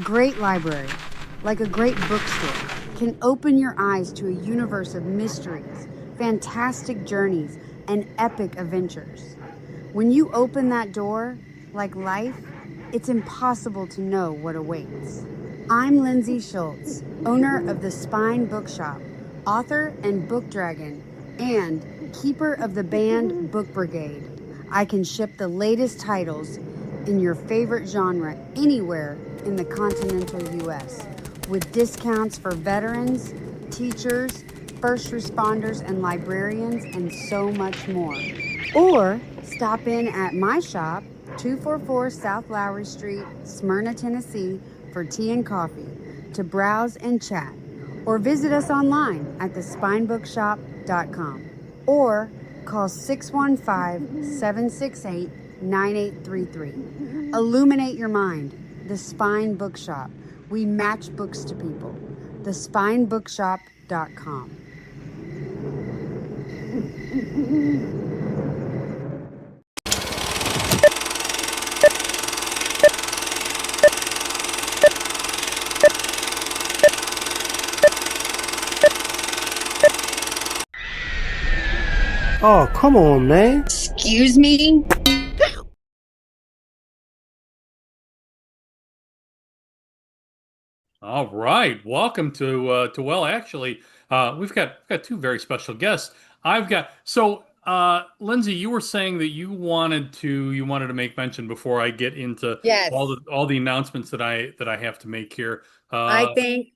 great library, like a great bookstore, can open your eyes to a universe of mysteries, fantastic journeys, and epic adventures. When you open that door, like life, it's impossible to know what awaits. I'm Lindsay Schultz, owner of the Spine Bookshop, author and book dragon, and keeper of the band Book Brigade. I can ship the latest titles in your favorite genre anywhere in the continental U.S. with discounts for veterans, teachers, first responders, and librarians, and so much more. Or stop in at my shop, 244 South Lowry Street, Smyrna, Tennessee, for tea and coffee, to browse and chat. Or visit us online at thespinebookshop.com. Or call 615-768-9833. Illuminate your mind. The Spine Bookshop. We match books to people. Thespinebookshop.com. Oh, come on, man. Excuse me? All right, welcome to well, actually, we've got two very special guests. Lindsay, you were saying that you wanted to make mention before I get into all Yes. the announcements that I have to make here. I Uh, think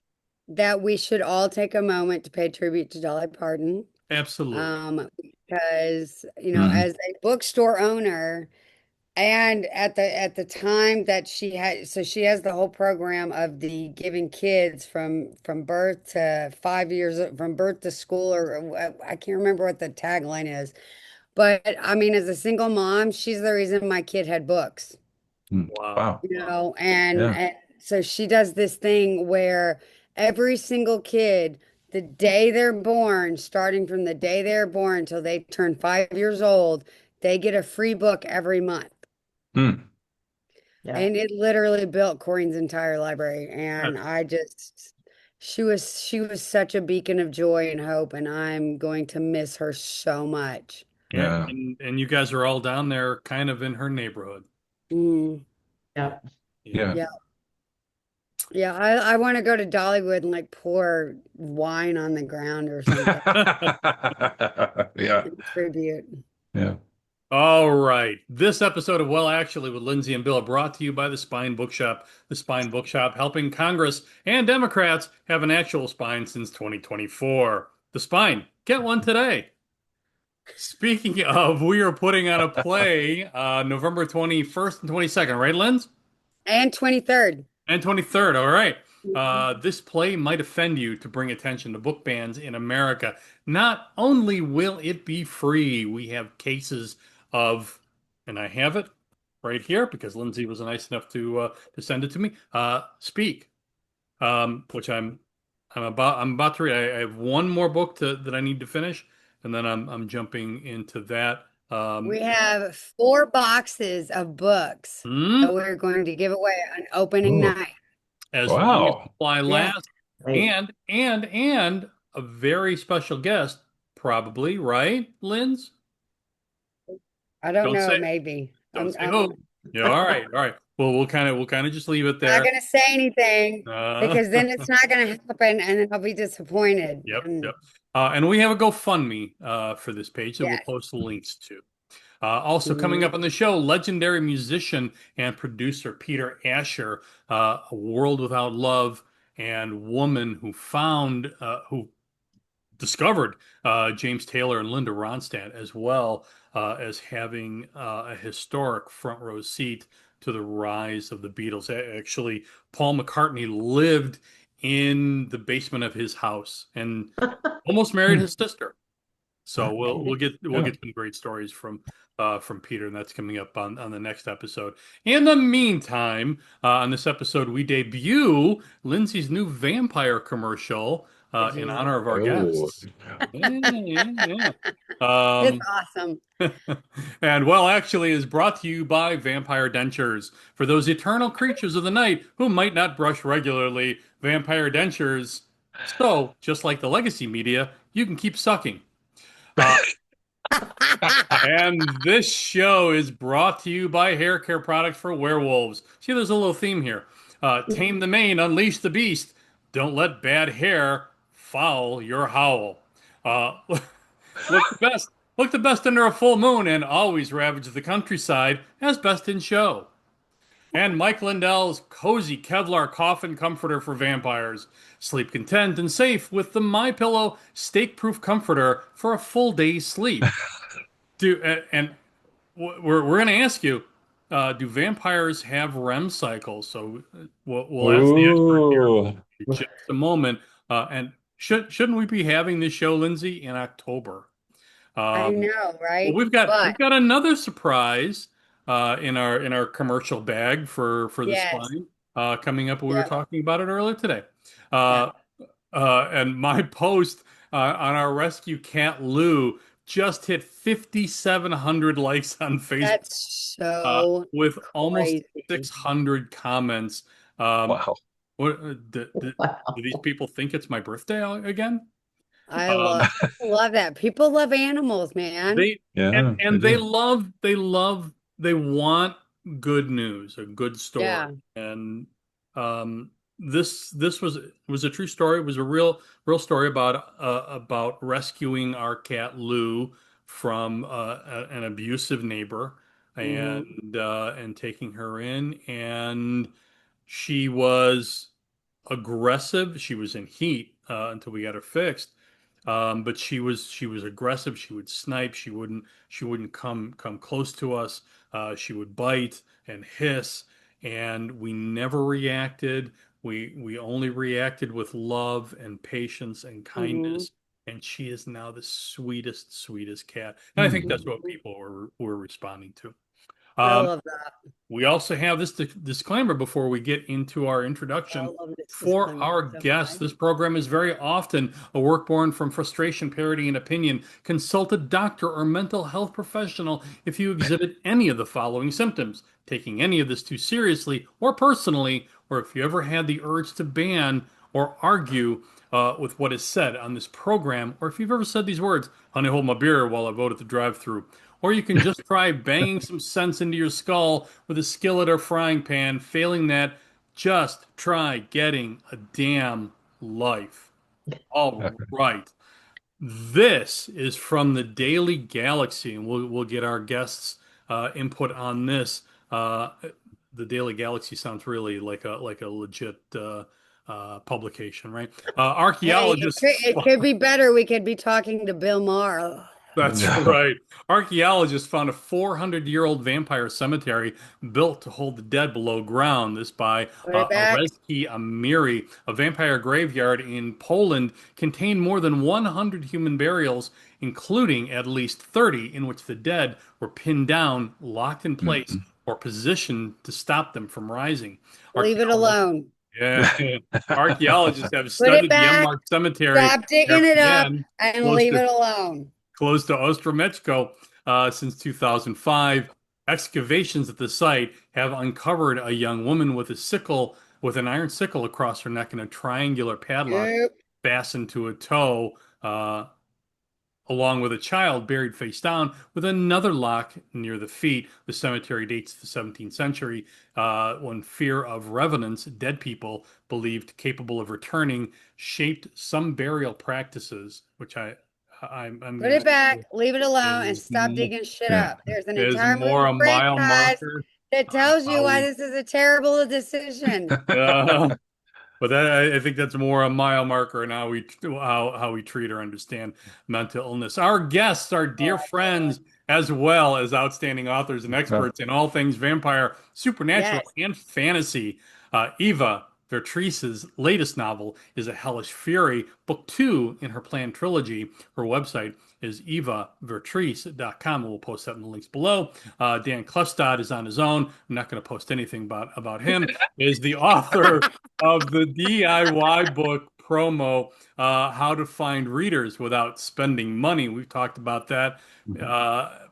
that we should all take a moment to pay tribute to Dolly Parton. Absolutely. Because, Mhm. as a bookstore owner, and at the time that she had, so she has the whole program of the giving kids from birth to 5 years, from birth to school, or I can't remember what the tagline is. But I mean, as a single mom, she's the reason my kid had books. Wow. Wow. And, Yeah. and so she does this thing where every single kid, the day they're born, starting from the day they're born till they turn 5 years old, they get a free book every month. Hmm. Yeah. And it literally built Corinne's entire library. And That's she was such a beacon of joy and hope, and I'm going to miss her so much. yeah, Yeah. and you guys are all down there, kind of in her neighborhood. Mm, Yeah. Yeah. Yeah. yeah. Yeah, I want to go to Dollywood and like pour wine on the ground or something Yeah. in tribute. Yeah. All right. This episode of Well, Actually, with Lindsay and Bill, brought to you by the Spine Bookshop. The Spine Bookshop, helping Congress and Democrats have an actual spine since 2024. The Spine, get one today. Speaking of, we are putting on a play November 21st and 22nd, right, Linz? And 23rd. And 23rd, all right. Mhm. This play might offend you to bring attention to book bans in America. Not only will it be free, we have cases of, and I have it right here because Lindsay was nice enough to send it to me. Speak, which I'm about to read. I have one more book that I need to finish, and then I'm jumping into that. We have 4 boxes of books Hmm? that we're going to give away on opening Oh, night. As long as wow. supply Yeah. lasts, Right. and a very special guest, probably, right, Linz? I don't Don't know, say maybe. don't say who. Yeah, all right, all right. Well, we'll kind of just leave it Not there. going to say anything Uh, because then it's not going to happen and then I'll be disappointed. yep, And yep. And we have a GoFundMe for this page that we'll yes. post the links to. Also coming Mhm. up on the show, legendary musician and producer Peter Asher, A World Without Love, and woman who discovered James Taylor and Linda Ronstadt, as well as having a historic front row seat to the rise of the Beatles. Actually, Paul McCartney lived in the basement of his house and almost married Hmm. his sister. So Yeah. we'll get Yeah. some great stories from Peter, and that's coming up on the next episode. In the meantime, on this episode, we debut Lindsay's new vampire commercial. in Jesus. honor of our Oh, guests. Yeah. It's Um, awesome. and well, actually, is brought to you by Vampire Dentures. For those eternal creatures of the night who might not brush regularly, Vampire Dentures. So, just like the legacy media, you can keep sucking. Uh, and this show is brought to you by hair care products for werewolves. See, there's a little theme here. Tame the mane, unleash the beast. Don't let bad hair foul your howl. Look the best. Look the best under a full moon and always ravage the countryside as best in show. And Mike Lindell's cozy Kevlar coffin comforter for vampires. Sleep content and safe with the My Pillow steak-proof comforter for a full day's sleep. And we're going to ask you, do vampires have REM cycles? So we'll ask the expert here ooh. in just a moment. And shouldn't we be having this show, Lindsay, in October? I Um, know, well, right? we've But got another surprise in our commercial bag for the yes, spine coming up. We were yep, talking about it earlier today. yep. Uh, and my post on our rescue cat Lou just hit 5,700 likes on Facebook That's so with almost crazy. 600 comments. Um, Wow. what do these Wow. people think it's my birthday again? I Um, love that. People love animals, man. They Yeah, they and do. they want good news, a good story. Yeah. And um this was a true story. It was a real story about rescuing our cat Lou from an abusive neighbor Hmm. and taking her in, and she was aggressive. She was in heat until we got her fixed. But she was aggressive. She would snipe. She wouldn't come close to us. She would bite and hiss, and we never reacted. We only reacted with love and patience and Hmm. kindness. And she is now the sweetest cat. And I think that's Hmm. what people were responding to. I Um, love that. we also have this disclaimer before we get into our I introduction. love this For disclaimer our so guests, much. this program is very often a work born from frustration, parody, and opinion. Consult a doctor or mental health professional if you exhibit any of the following symptoms, taking any of this too seriously or personally, or if you ever had the urge to ban or argue with what is said on this program, or if you've ever said these words, honey, hold my beer while I vote at the drive-through. Or you can just try banging some sense into your skull with a skillet or frying pan. Failing that, just try getting a damn life. All right. This is from the Daily Galaxy, and we'll get our guests' input on this. The Daily Galaxy sounds really like a legit publication, right? Hey, Archaeologists it could be better. We could be talking to Bill Maher. That's right. Archaeologists found a 400-year-old vampire cemetery built to hold the dead below ground. This by Put it back. Arezki Amiri. A vampire graveyard in Poland contained more than 100 human burials, including at least 30 in which the dead were pinned down, locked in place, Mhm. or positioned to stop them from rising. Leave it Archaeologists, alone. yeah, archaeologists have Put it studied the back. unmarked cemetery Stop digging it up RPN and close leave to it alone. Ostromechko since 2005. Excavations at the site have uncovered a young woman with a sickle, with an iron sickle across her neck and a triangular padlock Yep. fastened to a toe, along with a child buried face down with another lock near the feet. The cemetery dates to the 17th century when fear of revenants, dead people believed capable of returning, shaped some burial practices, which I'm Put going to it back, say leave it alone, and is, stop digging shit Yeah. up. There's an is entire more movie a mile franchise marker that on tells you how why we. this is a terrible decision. Uh, But that I think that's more a mile marker in how we treat or understand mental illness. Our guests are Oh, dear absolutely. friends as well as outstanding authors and experts in all things vampire, supernatural, Yes. and fantasy. Eva Vertrice's latest novel is A Hellish Fury, book two in her planned trilogy. Her website is evavertrice.com. We'll post that in the links below. Dan Klefstad is on his own. I'm not going to post anything about him. Is the author of the DIY book promo, how to find readers without spending money. We've talked about that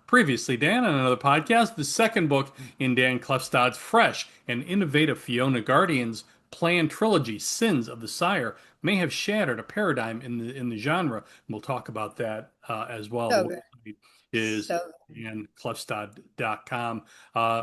previously, Dan, on another podcast. The second book in Dan Klefstad's fresh and innovative Fiona Guardian's planned trilogy, Sins of the Sire, may have shattered a paradigm in the genre. We'll talk about that as well. The So good. website is So danklefstad.com. Uh,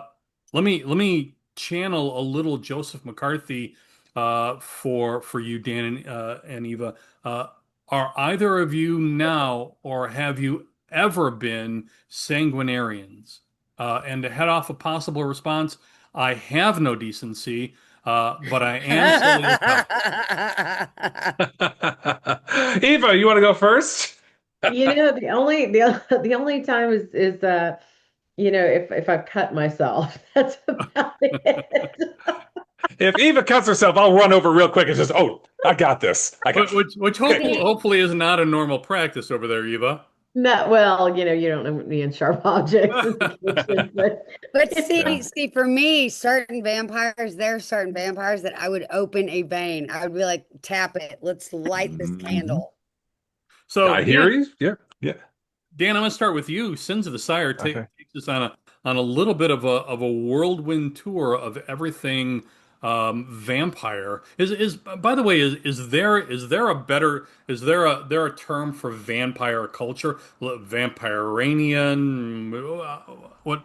let me channel a little Joseph McCarthy for you, Dan and Eva. Uh, are either of you now, or have you ever been sanguinarians? And to head off a possible response, I have no decency, but I am silly as hell. Eva, you want to go first? The only time is if I've cut myself. That's about it. If Eva cuts herself, I'll run over real quick and just, oh, I got this. I got Which okay. hopefully is not a normal practice over there, Eva. No, well, you don't know me in sharp objects in the kitchen, but But Yeah. see, for me, there are certain vampires that I would open a vein. I would be like, tap it. Let's light this Mhm. candle. So I hear you. Yeah. Yeah. Dan, I'm going to start with you. Sins of the Sire Okay. takes us on a little bit of a whirlwind tour of everything vampire. Is by the way, is there a better is there a term for vampire culture? Vampiranian?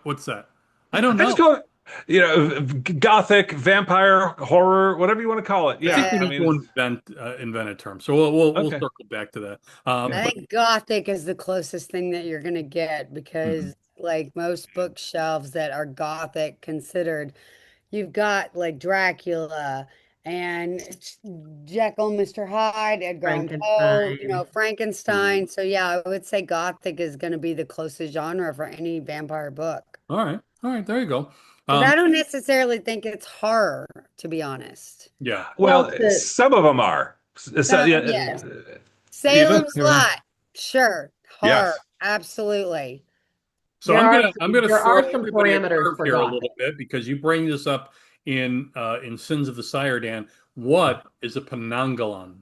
What's that? I don't I just know. call it, gothic, vampire, horror, whatever you want to call it. I think Yeah. we Yeah. I need mean, to it's invent a term. So we'll okay. circle back to that. Yeah. I But think Gothic is the closest thing that you're gonna get Mhm. because like most bookshelves that are Gothic considered, you've got like Dracula and Jekyll, Mr. Hyde, Edgar Allan Poe, Frankenstein. Frankenstein. So yeah, I would say Gothic is gonna be the closest genre for any vampire book. all right, there you go. Because I Um, don't necessarily think it's horror, to be honest. yeah. Well, Well, the some of them are. So, Some, yeah, yes. Eva, Salem's you want to? Lot, sure. Horror, Yes. absolutely. So there are I'm gonna there throw are some everybody a parameters curve for here a little Gothic. bit because you bring this up in Sins of the Sire, Dan. What is a penanggalan?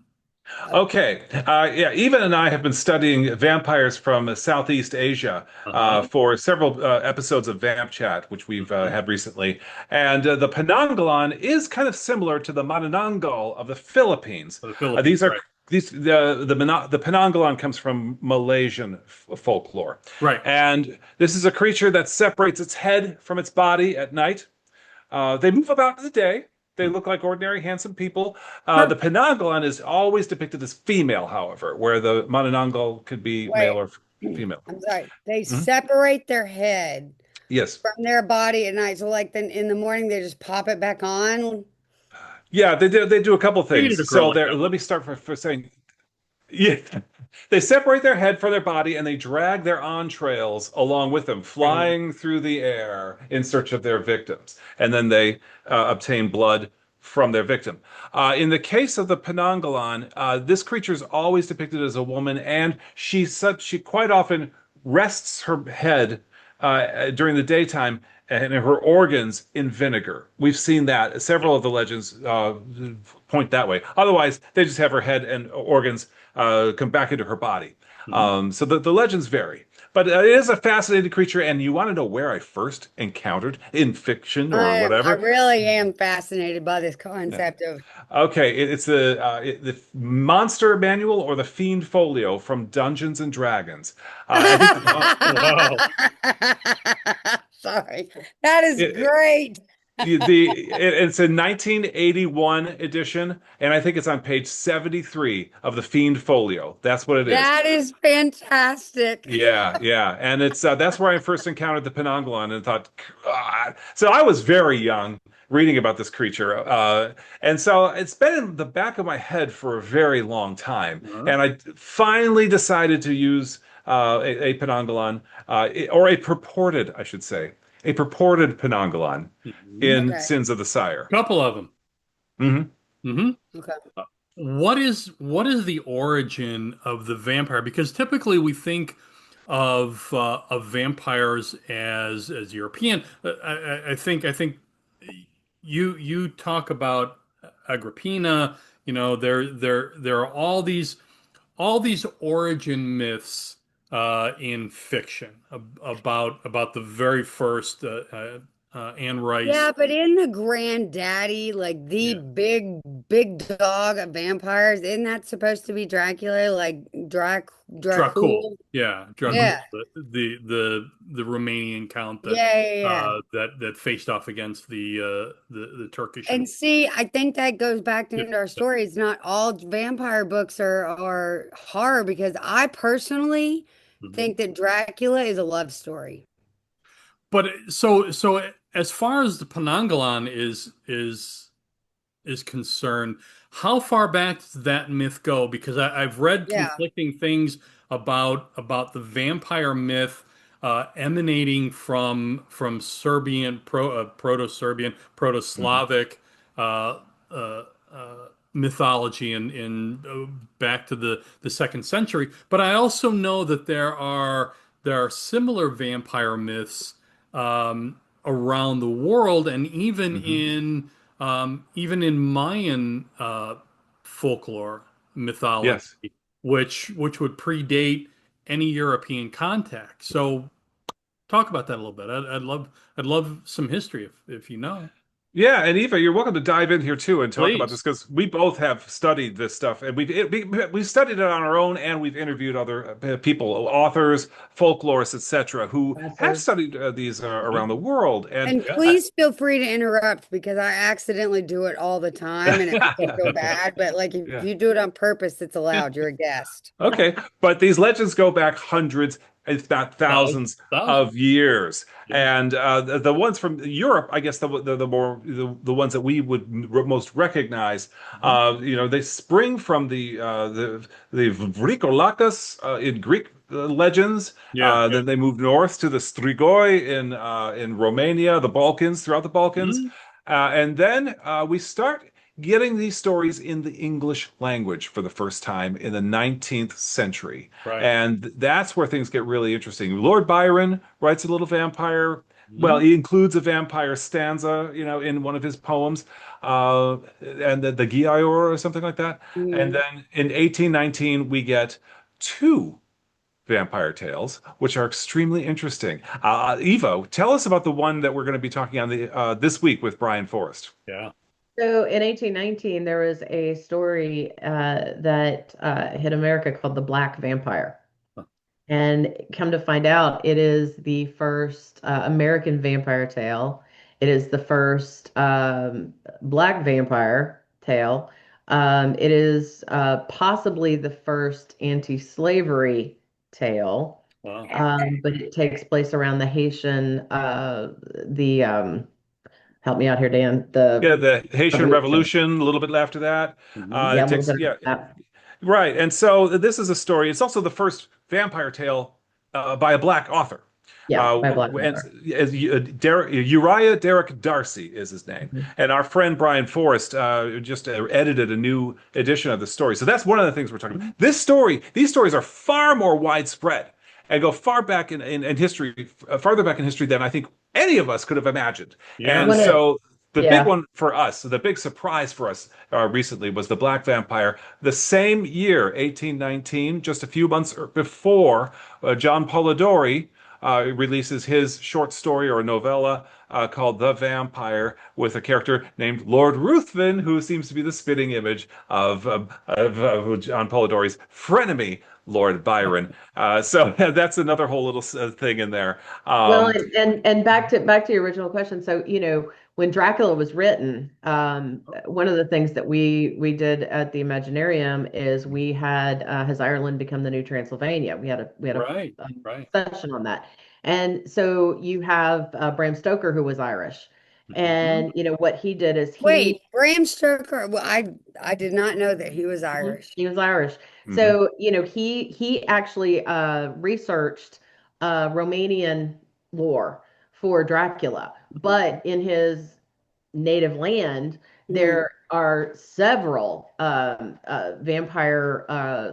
Okay. Yeah, Eva and I have been studying vampires from Southeast Asia Uh-huh. for several episodes of Vamp Chat, which we've Mhm. had recently. And the Penanggalan is kind of similar to the Manananggal of the Philippines. For the Philippines, These are right? the Penanggalan comes from Malaysian folklore, Right. and this is a creature that separates its head from its body at night. They move about in the day. They Mhm. look like ordinary, handsome people. Sure. The Penanggalan is always depicted as female, however, where the Manananggal could be male Wait, or female. I'm sorry. They Mhm. separate their head Yes. from their body at night. So, like, then in the morning, they just pop it back on. Yeah, they do. They do a couple They needed to things. grow So like there. that Let one. me start for saying, yeah, they separate their head from their body and they drag their entrails along with them, flying through the air in search of their victims, and then they obtain blood from their victim. In the case of the Penanggalan, this creature is always depicted as a woman, and she quite often rests her head during the daytime and her organs in vinegar. We've seen that. Several of the legends point that way. Otherwise, they just have her head and organs come back into her body. Mhm. So the legends vary. But it is a fascinating creature, and you want to know where I first encountered in fiction or I whatever? really am fascinated by this Yeah. concept of. Okay, it's the Monster Manual or the Fiend Folio from Dungeons and Dragons. I think Wow. Sorry, that is it, great. it's a 1981 edition, and I think it's on page 73 of the Fiend Folio. That's what it is. That is fantastic. Yeah, yeah, and it's that's where I first encountered the Penanggalan and thought, God. So I was very young reading about this creature, and so it's been in the back of my head for a very long time, Uh-huh. and I finally decided to use a Penanggalan, or a purported, I should say, a purported Penanggalan Mhm. in Okay. Sins of the Sire. Couple of them. Hmm. Hmm. Okay. What is the origin of the vampire? Because typically we think of vampires as European. I think you talk about Agrippina There are all these origin myths in fiction about the very first Anne Rice. Yeah, but in the granddaddy, like the Yeah, big dog of vampires, isn't that supposed to be Dracula? Like Dracul. Dracul? Yeah, Dracul, Yeah. the Romanian count Yeah. that faced off against the Turkish and And see, I think that goes back to yeah. into our story. It's not all vampire books are horror because I personally Mhm. think that Dracula is a love story. But so as far as the Penanggalan is concerned, how far back does that myth go? Because I've read Yeah. conflicting things about the vampire myth emanating from Serbian Proto-Serbian, Mhm. Proto-Slavic uh, uh, mythology in back to the second century. But I also know that there are similar vampire myths around the world, and Mhm. even in Mayan folklore mythology, Yes. which would predate any European contact. So talk about that a little bit. I'd love some history if you know. Yeah, and Eva, you're welcome to dive in here too and talk about this Please. because we both have studied this stuff and we've studied it on our own and we've interviewed other people, authors, folklorists, etc., who have Professor. studied these around the world. And And Yeah. please feel free to interrupt because I accidentally do it all the time and it makes me feel bad. But like if yeah. you do it on purpose, it's allowed. You're a guest. Okay, but these legends go back hundreds, if not thousands Thousands. of years. Yeah. And the ones from Europe, I guess the more the ones that we would most recognize, Mhm. they spring from the Vrikolakas in Greek legends. Yeah. Yeah. Then they move north to the Strigoi in Romania, the Balkans, throughout the Balkans, Mhm. and then we start getting these stories in the English language for the first time in the 19th century. Right. And that's where things get really interesting. Lord Byron writes a little vampire. Well, Mhm. he includes a vampire stanza, in one of his poems, and the Giaour or something like that. And Mhm. then in 1819, we get two vampire tales, which are extremely interesting. Evo, tell us about the one that we're going to be talking on the this week with Brian Forrest. Yeah. So in 1819, there was a story that hit America called The Black Vampire. Huh. And come to find out, it is the first American vampire tale. It is the first black vampire tale. It is possibly the first anti-slavery tale, Wow. but it takes place around the Haitian, help me out here, Dan, the Yeah, the Haitian revolution. Revolution, a little bit after that. Mhm. Yeah, It a little takes, bit of yeah, that. right. And so this is a story. It's also the first vampire tale by a black author. Yeah, by Black And Panther. Uriah Derek Darcy is his name. Mhm. And our friend Brian Forrest just edited a new edition of the story. So that's one of the things we're talking about. These stories are far more widespread and go far back in history, farther back in history than I think any of us could have imagined. And Yeah. One of, so the big yeah. one for us, the big surprise for us recently was the Black Vampire. The same year, 1819, just a few months before, John Polidori releases his short story or novella called The Vampire with a character named Lord Ruthven, who seems to be the spitting image of John Polidori's frenemy, Lord Byron. So that's another whole little thing in there. Well, Um, and back to your original question. So, when Dracula was written, one of the things that we did at the Imaginarium is we had Has Ireland Become the New Transylvania? We had Right. a Right. session on that, and so you have Bram Stoker who was Irish, Mhm. and what he did is Wait, Bram Stoker. Well, I did not know that he was Irish. he was Irish. mhm, So, he actually researched Romanian lore for Dracula, but in his native land, Hmm. there are several vampire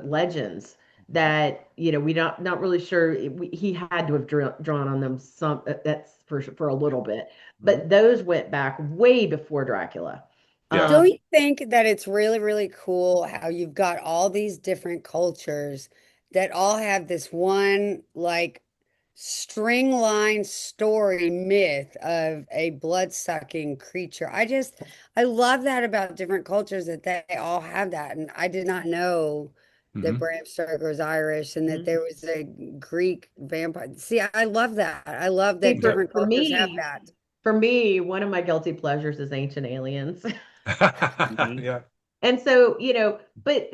legends that we not really sure he had to have drawn on them that's for a little bit, Mhm. but those went back way before Dracula. Yeah. Don't you think that it's really, really cool how you've got all these different cultures that all have this one like string line story myth of a blood-sucking creature? I love that about different cultures that they all have that. And I did not know that Hmm. Bram Stoker was Irish and that Mhm. there was a Greek vampire. See, I love that. I love See, that different for cultures have me, that. one of my guilty pleasures is Ancient Aliens. Mhm. Yeah. And so, but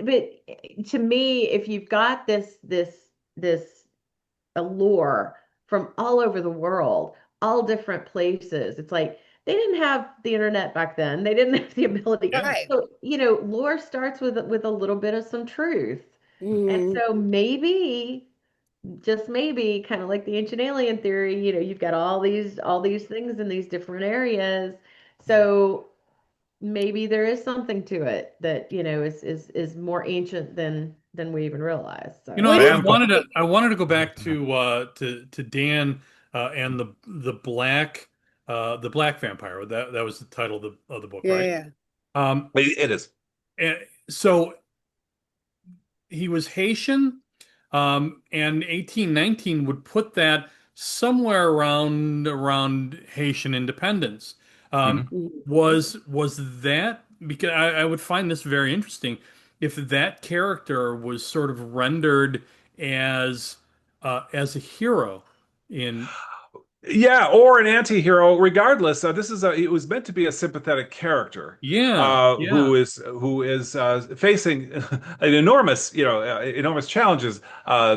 to me, if you've got this allure from all over the world, all different places, it's like they didn't have the internet back then. They didn't have the ability. Yeah. Right. So, lore starts with a little bit of some truth. And Mhm. so maybe, just maybe, kind of like the ancient alien theory, you've got all these things in these different areas. So maybe there is something to it that is more ancient than we even realize. You know, So What do you Vampire. I wanted to go back to Dan and the black vampire. That was the title of the book, Yeah, right? yeah. Um, It is. and so he was Haitian, and 1819 would put that somewhere around Haitian independence. Um, Hmm. Mhm. was that because I would find this very interesting if that character was sort of rendered as as a hero in Yeah, or an anti-hero. Regardless, it was meant to be a sympathetic character yeah, yeah, who is facing an enormous, enormous challenges.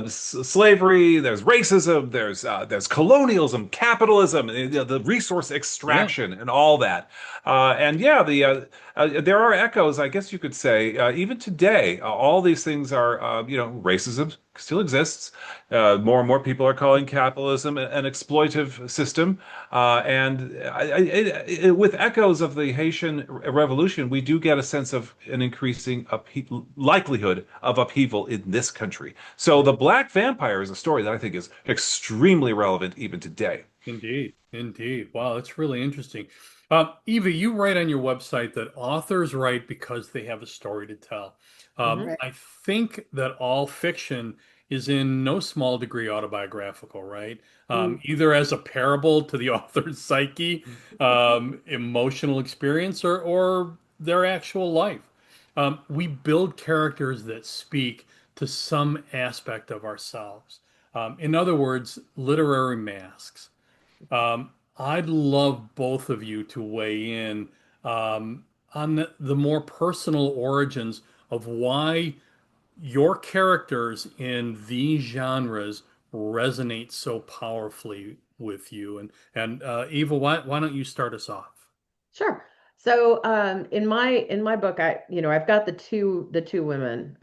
Slavery, there's racism, there's colonialism, capitalism, the resource yeah, extraction, and all that. And yeah, there are echoes, I guess you could say, even today. All these things are, racism still exists. More and more people are calling capitalism an exploitive system. With echoes of the Haitian Revolution, we do get a sense of an increasing likelihood of upheaval in this country. So the Black Vampire is a story that I think is extremely relevant even today. indeed, indeed. Wow, that's really interesting. Eva, you write on your website that authors write because they have a story to tell. mhm. Right. I think that all fiction is in no small degree autobiographical, right? Mm. Either as a parable to the author's psyche, emotional experience, or their actual life. We build characters that speak to some aspect of ourselves. In other words, literary masks. Um, I'd love both of you to weigh in on the more personal origins of why your characters in these genres resonate so powerfully with you. And Eva, why don't you start us off? Sure. So, in my book, I've got the two women,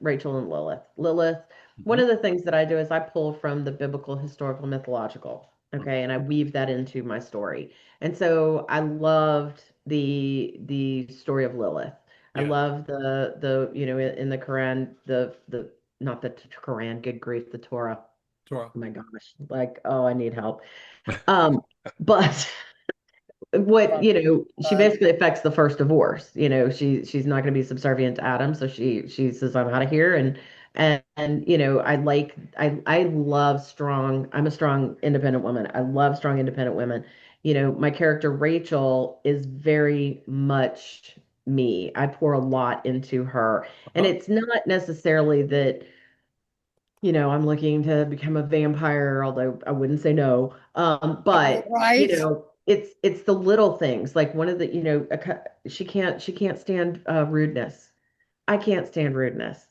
Rachel and Lilith. Lilith, one Mhm. of the things that I do is I pull from the biblical, historical, mythological, okay, and I weave that into my story. And so I loved the story of Lilith. I Yeah, love in the Quran, the not the Quran, good grief, the Torah. Tora. Oh my gosh, like, oh, I need help. But what she Uh, basically affects the first divorce. She's not going to be subservient to Adam, so she says, I'm out of here. And I love strong. I'm a strong independent woman. I love strong independent women. My character Rachel is very much me. I pour a lot into her, and Uh-huh. it's not necessarily that I'm looking to become a vampire, although I wouldn't say no. But right. it's the little things. Like one of the, she can't stand rudeness. I can't stand rudeness.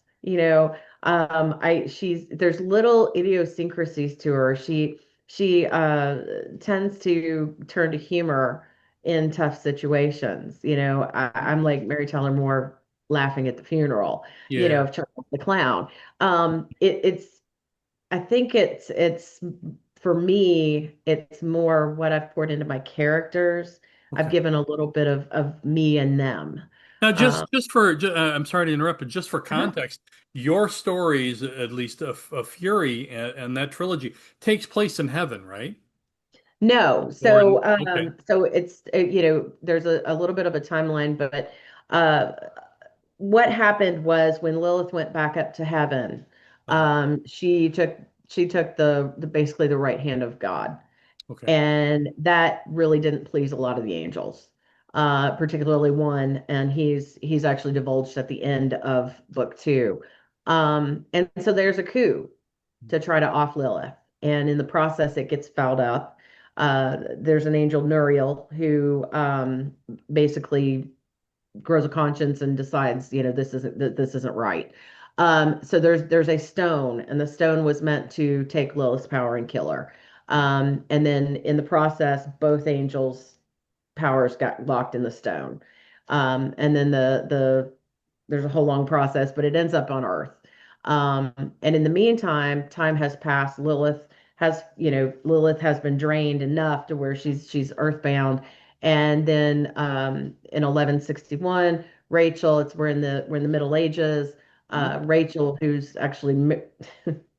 I she's there's little idiosyncrasies to her. She tends to turn to humor in tough situations. I'm like Mary Tyler Moore laughing at the funeral, Yeah. of Charles the Clown. It's I think it's for me, it's more what I've poured into my characters. I've Okay. given a little bit of me and them. Now, Um, I'm sorry to interrupt, but just for uh-huh. context, your stories, at least of Fury and that trilogy, takes place in heaven, right? No, Or so okay. so it's there's a little bit of a timeline, but uh, what happened was when Lilith went back up to heaven, Uh-huh. she took the basically the right hand of God, Okay. and that really didn't please a lot of the angels, particularly one, and he's actually divulged at the end of book two, and so there's a coup to try to off Lilith. And in the process, it gets fouled up. There's an angel, Nuriel, who basically grows a conscience and decides, this isn't right. So there's a stone, and the stone was meant to take Lilith's power and kill her. And then in the process, both angels' powers got locked in the stone. And then there's a whole long process, but it ends up on Earth. Um, and in the meantime, time has passed. Lilith has been drained enough to where she's earthbound. And then in 1161, Rachel, we're in the Middle Ages. Mhm. Rachel, who's actually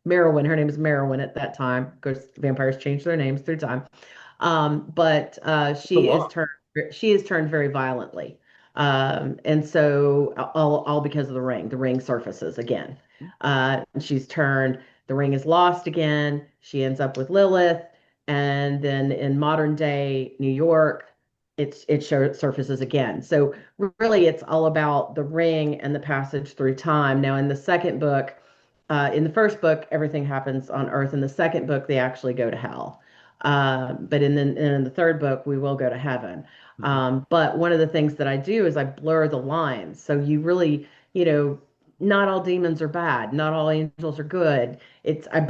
Merowyn, her name is Merowyn at that time, because vampires change their names through time. But The law. she is turned very violently. And so all because of the ring. The ring surfaces again. She's turned, the ring is lost again. She ends up with Lilith. And then in modern day New York, surfaces again. So really it's all about the ring and the passage through time. Now in the second book, in the first book, everything happens on Earth. In the second book, they actually go to hell. But in the third book, we will go to heaven. Mhm. But one of the things that I do is I blur the lines. So you really, not all demons are bad, not all angels are good. I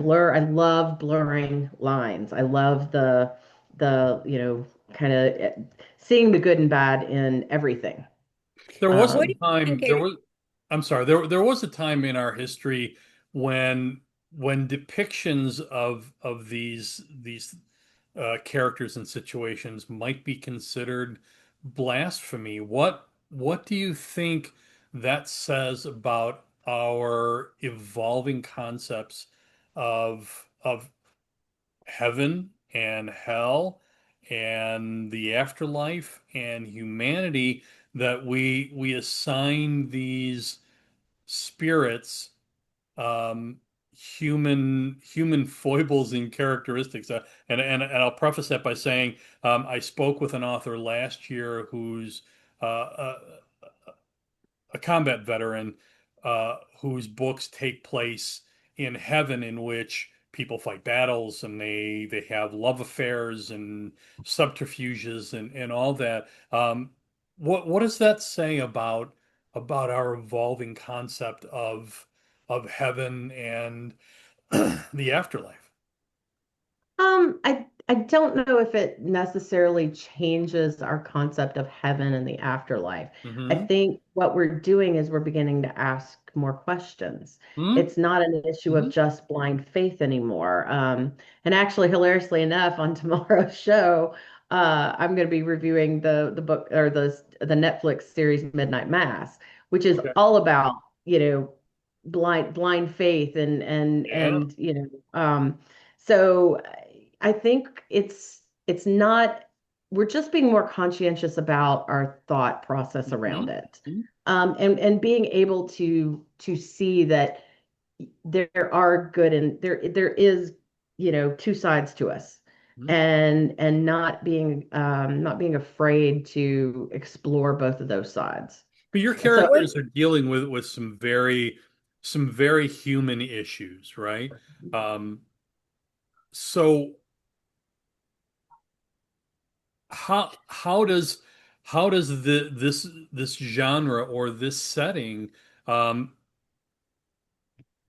love blurring lines. I love the kind of seeing the good and bad in everything. There was a What do Um, you time, think there it was, I'm sorry, there was a time in our history when depictions of these characters and situations might be considered blasphemy. What do you think that says about our evolving concepts of heaven and hell and the afterlife and humanity, that we assign these spirits human foibles and characteristics? And I'll preface that by saying I spoke with an author last year who's a combat veteran whose books take place in heaven, in which people fight battles and they have love affairs and subterfuges and all that. What does that say about our evolving concept of heaven and the afterlife? I don't know if it necessarily changes our concept of heaven and the afterlife. I Hmm. think what we're doing is we're beginning to ask more questions. Hmm. It's not an issue of just blind faith anymore. And actually, hilariously enough, on tomorrow's show, I'm going to be reviewing the book or the Netflix series Midnight Mass, which is Okay. all about, you know, blind faith Yeah. and so I think it's not, we're just being more conscientious about our thought process around Hmm. it. And being able to see that there are good and there is, two sides to us. Hmm. And not being afraid to explore both of those sides. But your So what characters are dealing with some very human issues, right? Um, so how does this genre or this setting um,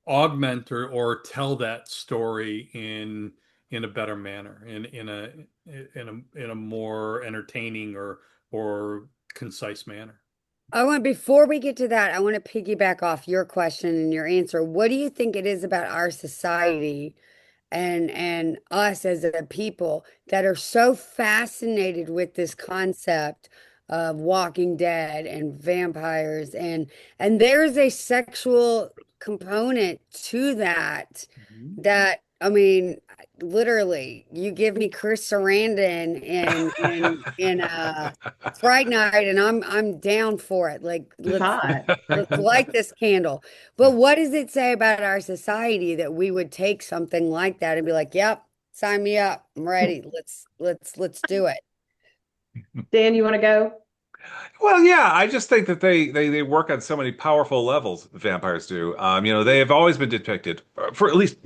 augment or tell that story in a better manner, in a more entertaining or concise manner? I want before we get to that, I want to piggyback off your question and your answer. What do you think it is about our society and us as a people that are so fascinated with this concept of Walking Dead and vampires and there's a sexual component to that Mhm. I mean, literally, you give me Chris Sarandon in Fright Night, and I'm down for it. Like, It's hot. let's light this candle. But what does it say about our society that we would take something like that and be like, "Yep, sign me up. I'm ready. Let's do it." Dan, you want to go? Well, yeah, I just think that they work on so many powerful levels. Vampires do. They have always been depicted, for at least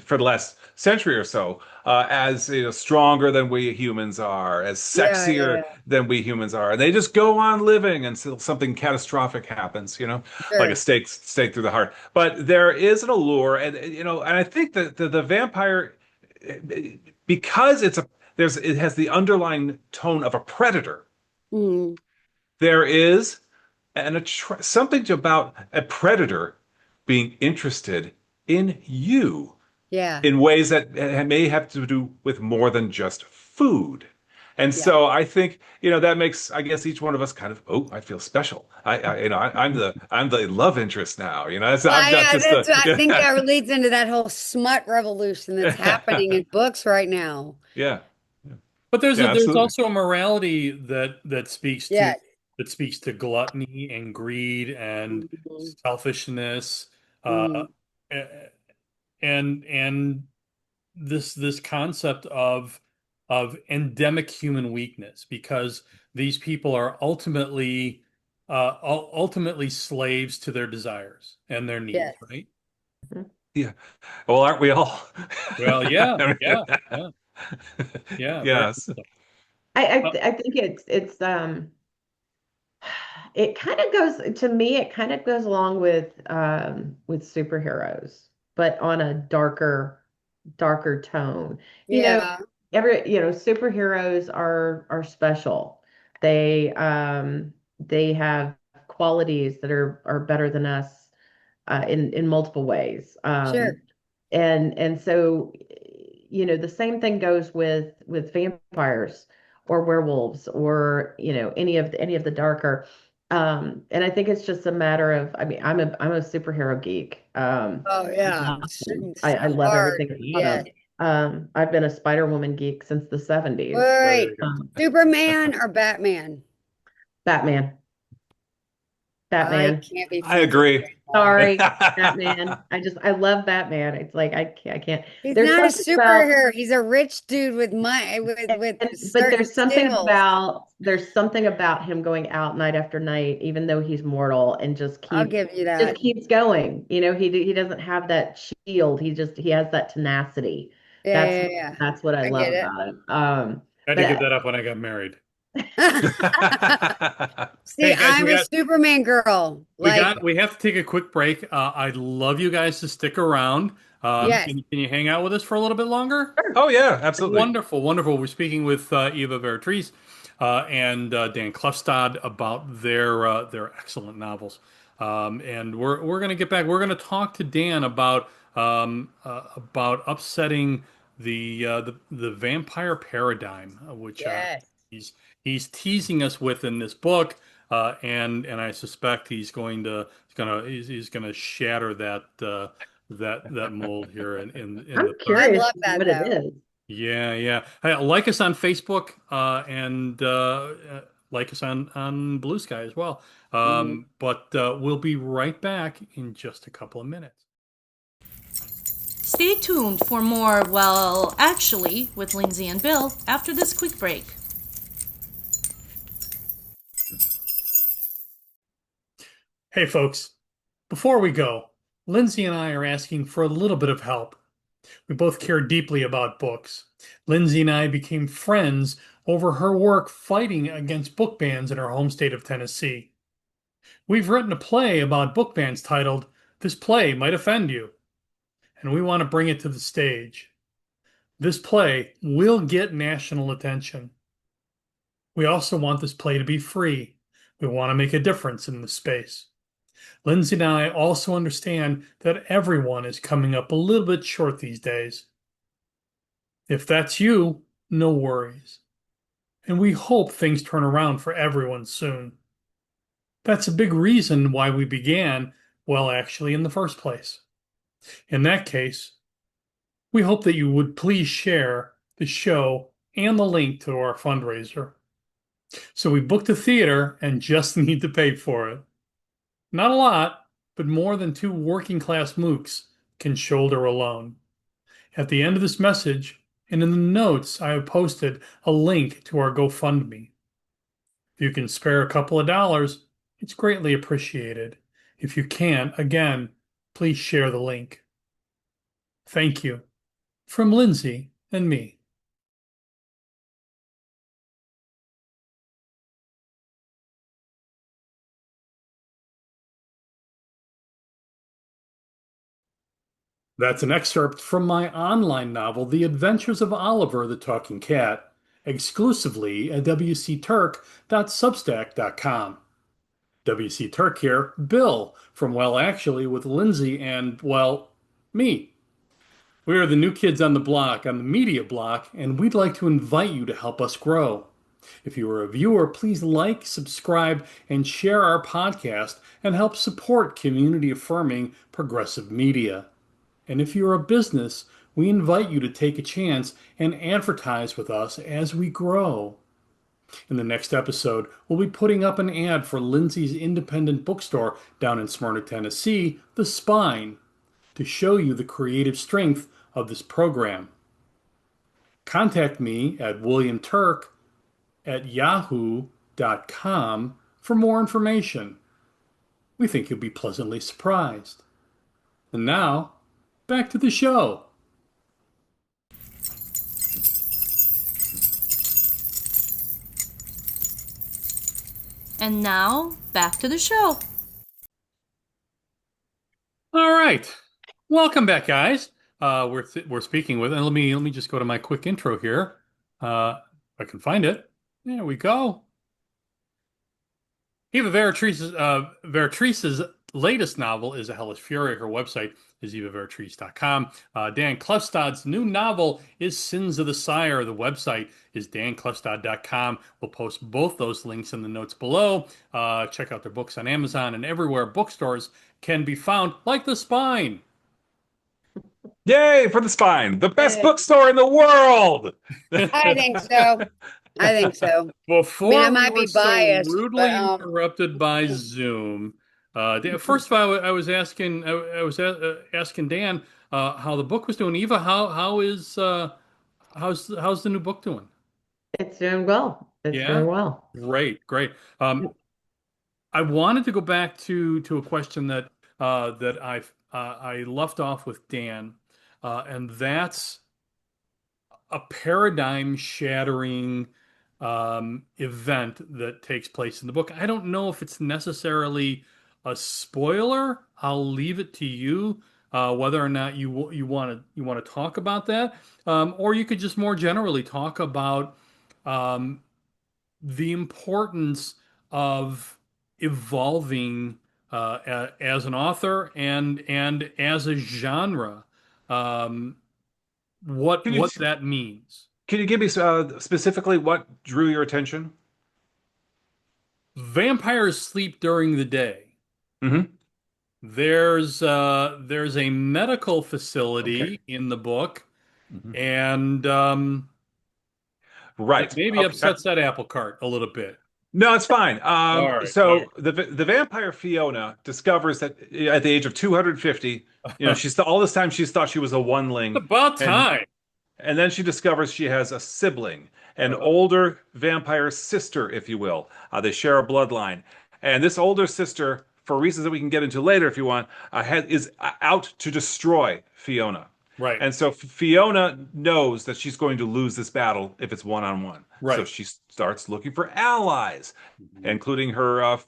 for the last century or so, as stronger than we humans are, as Yeah, sexier yeah, than we humans are, and they just go on living until something catastrophic happens. yeah. Like a Sure. stake through the heart. But there is an allure, and I think that the vampire, because it has the underlying tone of a predator. Mhm. There is something about a predator being interested in you Yeah, in ways that may have to do with more than just food. And yeah. so I think, that makes, I guess, each one of us kind of, oh, I feel special. I'm the love interest now. I'm not Yeah, just a, I think yeah, that leads into that whole smut revolution that's happening in books right now. yeah, But yeah, there's absolutely. also a morality Yeah. that speaks to gluttony and greed and Mhm. selfishness, uh, Mhm. and this concept of endemic human weakness, because these people are ultimately slaves to their desires and their needs, Yes. right? Yeah. Well, aren't we all? Well, yeah, yeah, yeah, yeah, very much Yes. so. I Uh, I think it kind of goes to me, it kind of goes along with superheroes, but on a darker tone. You know, Yeah. superheroes are special. They have qualities that are better than us in multiple ways. Sure. And so the same thing goes with vampires or werewolves or any of the darker and I think it's just a matter of, I mean, I'm a superhero geek. Oh yeah. I So love hard. everything about Yes. them. I've been a Spider-Woman geek since the 70s. there Wait. you Superman or Batman? Batman. I Batman. can't be I friends with agree. you anymore. Sorry, Batman. I love Batman. It's like I can't. He's There's not a something about superhero. He's a rich dude with money with but certain skills. there's something about him going out night after night, even though he's mortal, and just I'll keep give you just that. keeps going. He doesn't have that shield. He has that tenacity. Yeah, That's yeah, yeah. that's what I I love get it. about him. I had to give But that up when I got married. See, Hey guys, I'm a Superman girl. Like, we have to take a quick break. I'd love you guys to stick around. yes. Can you hang out with us for a little bit longer? Oh yeah, absolutely. Wonderful, wonderful. We're speaking with Eva Beatrice and Dan Klefstad about their excellent novels. And we're going to get back. We're going to talk to Dan about upsetting the vampire paradigm, which Yes. he's he's teasing us with in this book. And I suspect he's gonna shatter that mold here in I'm the I third. curious love that what it though. is. Yeah, yeah. Hey, like us on Facebook and like us on Blue Sky as well. Mhm. But we'll be right back in just a couple of minutes. Stay tuned for more, well, actually, with Lindsay and Bill after this quick break. Hey, folks. Before we go, Lindsay and I are asking for a little bit of help. We both care deeply about books. Lindsay and I became friends over her work fighting against book bans in her home state of Tennessee. We've written a play about book bans titled This Play Might Offend You, and we want to bring it to the stage. This play will get national attention. We also want this play to be free. We want to make a difference in this space. Lindsay and I also understand that everyone is coming up a little bit short these days. If that's you, no worries. And we hope things turn around for everyone soon. That's a big reason why we began, well, actually, in the first place. In that case, We hope that you would please share the show and the link to our fundraiser. So we booked a theater and just need to pay for it. Not a lot, but more than two working class mooks can shoulder alone. At the end of this message and in the notes, I have posted a link to our GoFundMe. If you can spare a couple of dollars, it's greatly appreciated. If you can't, again, please share the link. Thank you. From Lindsay and me. That's an excerpt from my online novel, The Adventures of Oliver the Talking Cat, exclusively at wcturk.substack.com. WC Turk here, Bill from Well Actually with Lindsay and, well, me. We are the new kids on the block, on the media block, and we'd like to invite you to help us grow. If you are a viewer, please like, subscribe, and share our podcast and help support community affirming progressive media. And if you're a business, we invite you to take a chance and advertise with us as we grow. In the next episode, we'll be putting up an ad for Lindsay's independent bookstore down in Smyrna, Tennessee, The Spine, to show you the creative strength of this program. Contact me at williamturk@yahoo.com for more information. We think you'll be pleasantly surprised. And now, back to the show. And now, back to the show. All right, welcome back, guys. We're speaking with, and let me just go to my quick intro here. If I can find it. There we go. Eva Veritrice's latest novel is A Hellish Fury. Her website is evaveritrice.com. Dan Klefstad's new novel is Sins of the Sire. The website is danklefstad.com. We'll post both those links in the notes below. Check out their books on Amazon and everywhere bookstores can be found, like The Spine. Yay for the Spine, the best Yay. bookstore in the world. I think so. I think so. Before I we might were be so biased, rudely but interrupted by Zoom, first of all, I was asking, asking Dan how the book was doing. Eva, how's the new book doing? It's doing well. It's Yeah, doing well. great. I wanted to go back to a question that I left off with Dan, and that's a paradigm shattering event that takes place in the book. I don't know if it's necessarily a spoiler. I'll leave it to you whether or not you want to talk about that, or you could just more generally talk about the importance of evolving as an author and as a genre. Um, Can you what that means. can you give me specifically what drew your attention? Vampires sleep during the day. Hmm. There's a medical Okay. facility in the book, Mhm. and that Right. maybe Okay. upsets that apple cart a little bit. No, it's fine. All right, all So the vampire Fiona discovers that at the age of 250, right. she's all this time she's thought she was a It's oneling, about and time. and then she discovers she has a sibling, an Uh, older vampire sister, if you will. They share a bloodline. And this older sister, for reasons that we can get into later if you want, is out to destroy Fiona. right, And so Fiona knows that she's going to lose this battle if it's one-on-one. So right. she starts looking for allies, Mhm. including her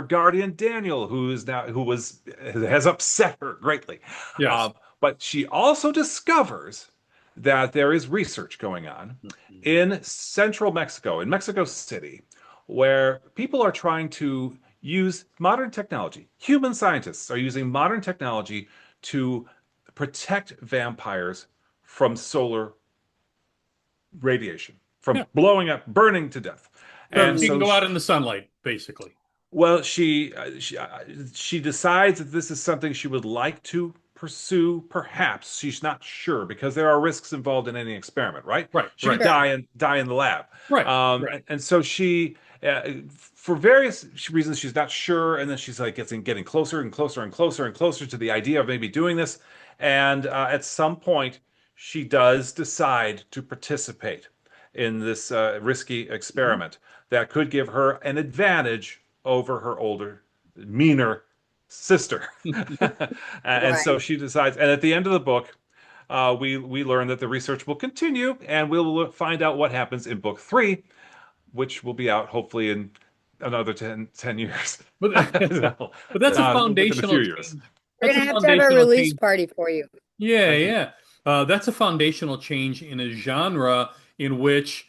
guardian Daniel, has upset her greatly. Yes. But she also discovers that there is research going on Mhm. in central Mexico, in Mexico City, where people are trying to use modern technology. Human scientists are using modern technology to protect vampires from solar radiation, Yeah. from blowing up, burning to death. So And she can so go out in the sunlight, basically. well, she decides that this is something she would like to pursue, perhaps, she's not sure because there are risks involved in any experiment, right? Right, She could right, die in the lab. right, right. And so she, for various reasons, she's not sure, and then she's like getting closer and closer and closer and closer to the idea of maybe doing this. And at some point, she does decide to participate in this risky Mhm. experiment that could give her an advantage over her older, meaner sister. And so Right. she decides, and at the end of the book, we learn that the research will continue, and we'll find out what happens in book 3, which will be out hopefully in another 10 years. But So, but that's a within a foundational few years. change. We're That's a gonna have to have a foundational release change. party for you. Yeah, yeah. That's a foundational change in a genre in which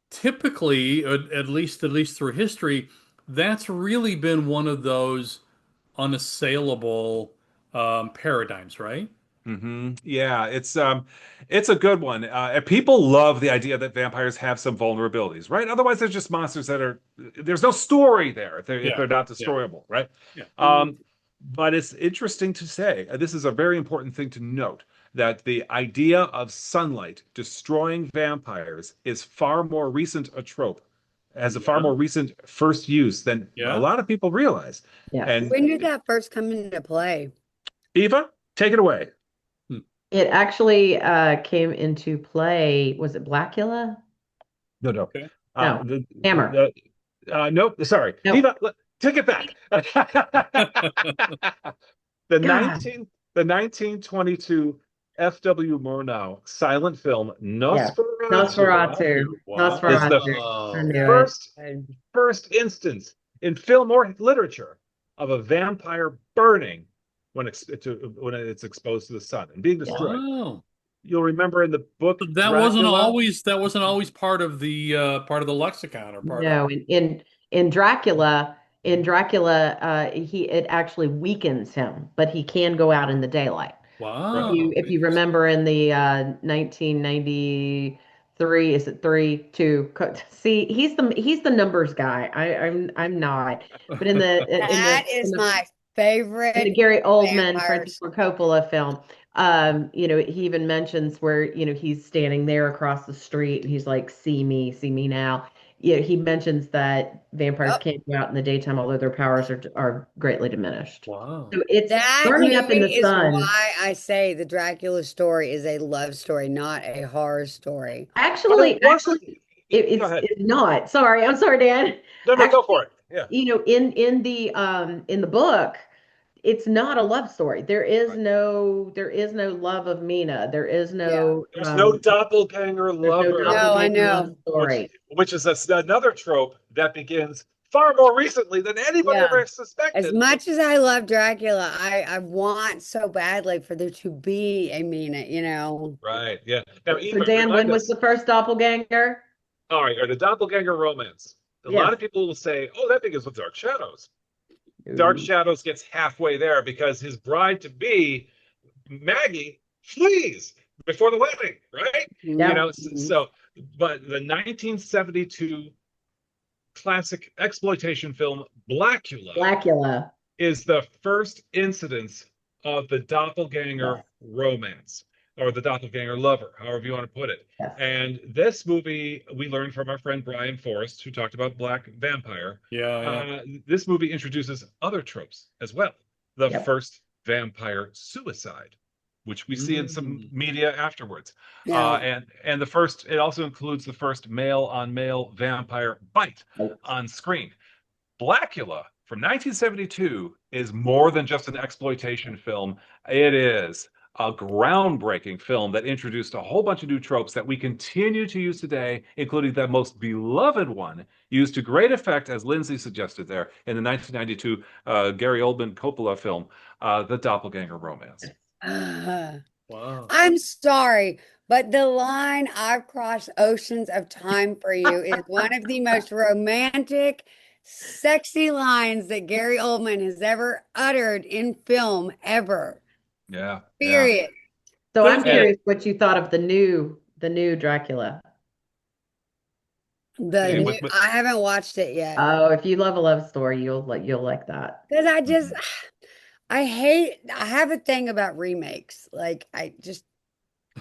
typically, at least through history, that's really been one of those unassailable paradigms, right? Yeah, it's a good one. And people love the idea that vampires have some vulnerabilities, right? Otherwise, they're just monsters that are there's no story there if Yeah, they're not yeah, destroyable, right? yeah. Mm. Um, but it's interesting to say, this is a very important thing to note, that the idea of sunlight destroying vampires is far more recent a trope, has a far Yeah, more recent first use than a yeah. lot of people realize. Yes. And When did that first come into play? Eva, take it away. Hmm. It actually came into play. Was it Blackula? No, no. Okay. No, The Hammer. nope, sorry. No. Eva, take it back. The God. 1922 F.W. Murnau silent film Yes. Nosferatu Nosferatu. Nosferatu. is the Nosferatu. I Wow. knew it. first first instance in film or literature of a vampire burning when it's exposed to the sun and being Yeah. destroyed. Wow. You'll remember in the book But Dracula. that wasn't always part of the lexicon or part of No, in Dracula, he it actually weakens him, but he can go out in the daylight. Right. If wow. you Interesting. remember in the 1993, is it 3, 2? See, he's the numbers guy. I'm not. But That is my in the favorite Gary Oldman, vampire Francis Ford Coppola film, he even mentions where, he's standing there across the street and he's like, see me now. He mentions that vampires Oh, can't go out in the daytime, although their powers are greatly diminished. Wow. So it's that burning up in movie the is sun. why I say the Dracula story is a love story, not a horror story. But it Actually, wasn't. Go ahead. it's not. Sorry, I'm sorry, Dan. No, no, go for Actually, it. Yeah. in the book, it's not a love story. Right. There is no love of Mina. Yeah. There's no doppelganger There's no lover, No, I doppelganger love know. which story. which is another trope that begins far more recently than anybody Yeah. ever As suspected. much as I love Dracula, I want so badly for there to be a Mina, you know. Right. Yeah. Now, So Eva, Dan, when remind was us. the first doppelganger? All right. Or the doppelganger romance. A lot Yes. of people will say, "Oh, that begins with Dark Shadows." Dark Ooh. Shadows gets halfway there because his bride to be, Maggie, flees before the wedding. Right. Yeah. Mhm. So, but the 1972 classic exploitation film Blackula Blackula. is the first incidence of the doppelganger Yes. romance or the doppelganger lover, however you want to put it. Yes. And this movie, we learned from our friend Brian Forrest, who talked about Black Vampire. Yeah, yeah. This movie introduces other tropes as well. The Yep. first vampire suicide, which we see in some Mm. media afterwards. Yeah. And the first, it also includes the first male on male vampire bite Right. on screen. Blackula from 1972 is more than just an exploitation film. It is a groundbreaking film that introduced a whole bunch of new tropes that we continue to use today, including the most beloved one, used to great effect, as Lindsay suggested there, in the 1992 Gary Oldman Coppola film, The Doppelganger Romance. Wow. I'm sorry, but the line "I've crossed oceans of time for you" is one of the most romantic, sexy lines that Gary Oldman has ever uttered in film ever. Yeah, yeah. Period. So I'm And curious what you thought of the new Dracula. The The new, new, I haven't watched it yet oh, if you love a love story, you'll like that. because I just Mhm. I have a thing about remakes. Like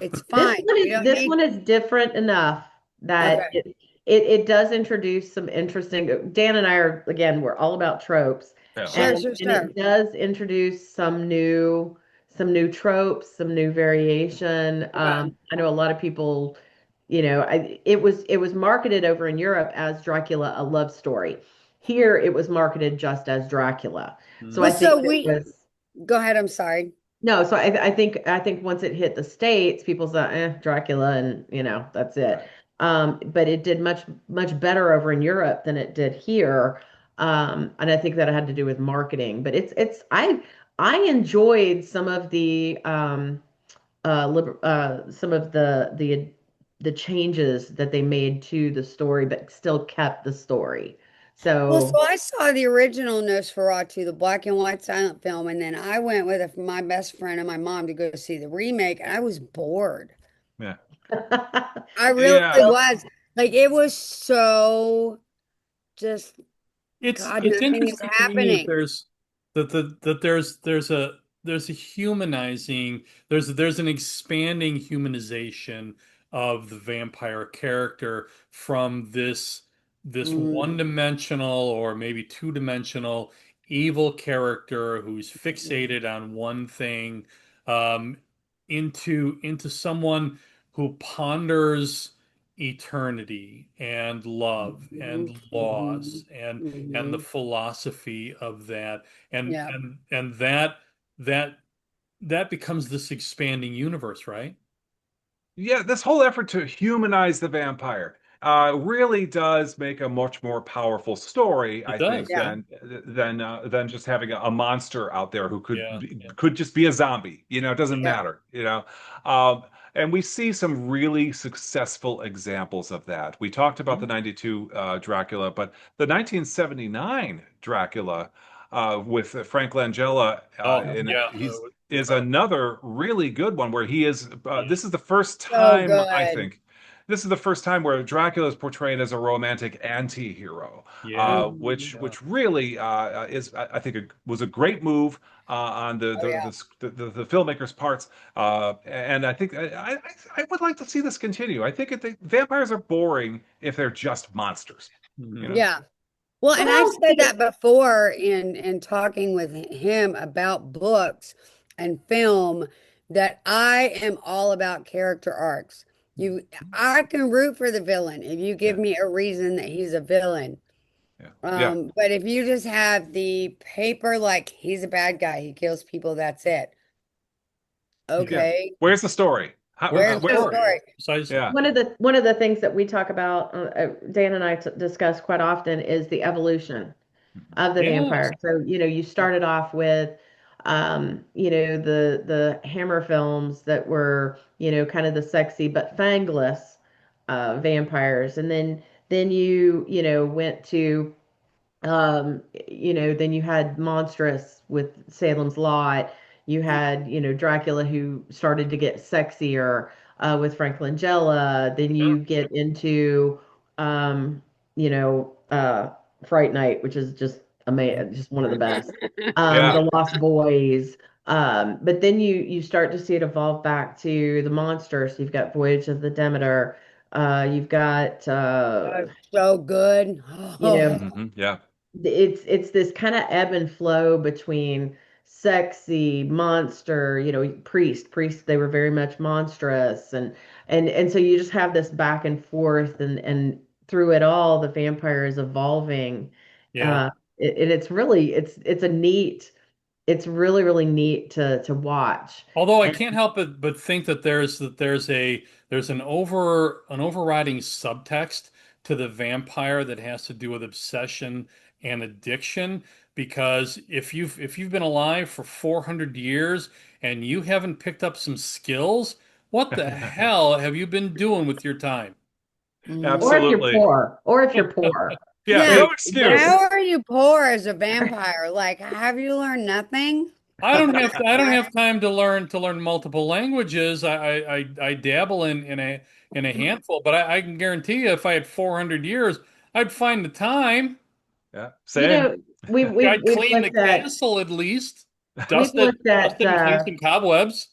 it's fine. We don't This need. one is different enough that Okay. it does introduce some interesting. Dan and I are again, we're all about tropes, Yeah. Sure, and sure, sure. it does introduce some new tropes, some new variation. Okay. I know a lot of people, it was marketed over in Europe as Dracula, a love story. Here, it was marketed just as Dracula. So Well, I think so there we was. go ahead. I'm sorry. No, so I think once it hit the States, people thought, Dracula, and that's it. Right. But it did much better over in Europe than it did here. And I think that had to do with marketing. But I enjoyed some of the changes that they made to the story, but still kept the story. Well, so So I saw the original Nosferatu, the black and white silent film, and then I went with my best friend and my mom to go see the remake, and I was bored. Yeah. I really Yeah. was. Like it was so just God, It's nothing is interesting to me that happening. there's a humanizing, there's an expanding humanization of the vampire character from this Mm, one-dimensional or maybe two-dimensional evil character who's fixated on one thing, um, into someone who ponders eternity and love mhm, and mhm, loss and the mhm. philosophy of that, Yeah. and that that becomes this expanding universe, right? Yeah, this whole effort to humanize the vampire really does make a much more powerful story, It I think, does, Yeah. yeah. than just having a monster out there who Yeah, yeah. could just be a zombie. It doesn't Yeah. matter. And we see some really successful examples of that. We talked about the Mhm. '92 Dracula, but the 1979 Dracula with Frank Langella Oh, in it, yeah, he's is incredible. another really good one where he is. Yeah, This is the first So time I good. think. This is the first time where Dracula is portrayed as a romantic anti-hero, yeah, which yeah. really is, I think, was a great move on Oh yeah. the filmmaker's parts. And I think I would like to see this continue. I think the vampires are boring if they're just monsters, you Mhm. know? Yeah. Well, and I've well, said that before in talking with him about books and film that I am all about character arcs. I can root for the villain if you give Yeah, me a reason that he's a villain. yeah, yeah, But if you just have the paper like he's a bad guy, he kills people, that's it. yeah. Okay, Where's the story? Where's the where's the story? story? Precisely. Yeah. one of the things that we talk about, Dan and I discuss quite often, is the evolution of the Yes. vampire. So, you started off with, the Hammer films that were, kind of the sexy but fangless vampires, and then went to then you had Monstrous with Salem's Lot. You had, Dracula who started to get sexier with Frank Langella. Then Sure. you get into, um, you know, uh, Fright Night, which is just one of the best. Yeah. The Lost Boys. But then you start to see it evolve back to the monsters. You've got Voyage of the Demeter. You've got, So good. you know, Yeah. it's this kind of ebb and flow between sexy monster, priest, they were very much monstrous, and so you just have this back and forth, and through it all the vampire is evolving. Yeah. uh and it's a neat, it's really neat to watch. Although I And can't help but think that there's an overriding subtext to the vampire that has to do with obsession and addiction. Because if you've been alive for 400 years and you haven't picked up some skills, what the hell have you been doing with your time? Mhm. or if you're Absolutely. poor, Yeah. Yeah. No it, excuse. How are you poor as a vampire? Like, have you learned nothing? I don't have time to learn multiple languages. I dabble in a handful, but I can guarantee you if I had 400 years, I'd find the time. Yeah. you Same. know we've I'd we've clean the looked at castle at least. we've Dusted, looked at dusted and clean some cobwebs.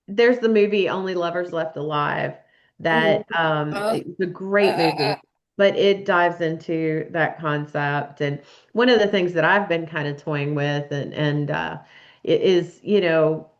there's the movie Only Lovers Left Alive Mhm. that Uh, it's a great movie, but it dives into that concept. And one of the things that I've been kind of toying with and it is,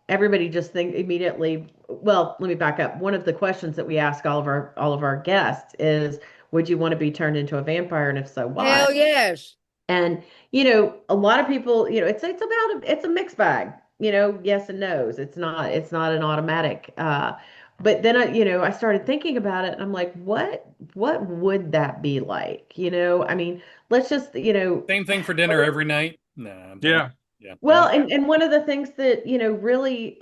everybody just think immediately, well, let me back up. One of the questions that we ask all of our guests is, would you want to be turned into a vampire? And if so, why? hell yes. And a lot of people, it's a mixed bag, yes and no's. It's not an automatic. But then I started thinking about it and I'm like, what would that be like? I mean, let's just, Same thing for dinner every night. Nah, I'm playing. Yeah. Yeah, well, and one of the things that, really,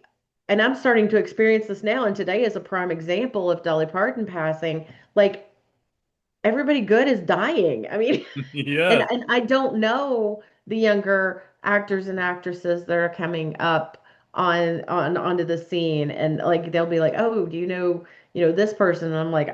and I'm starting to experience this now, and today is a prime example of Dolly Parton passing, like everybody good is dying. I mean, and yeah. and I don't know the younger actors and actresses that are coming up onto the scene, and like they'll be like, "Oh, do this person?" And I'm like,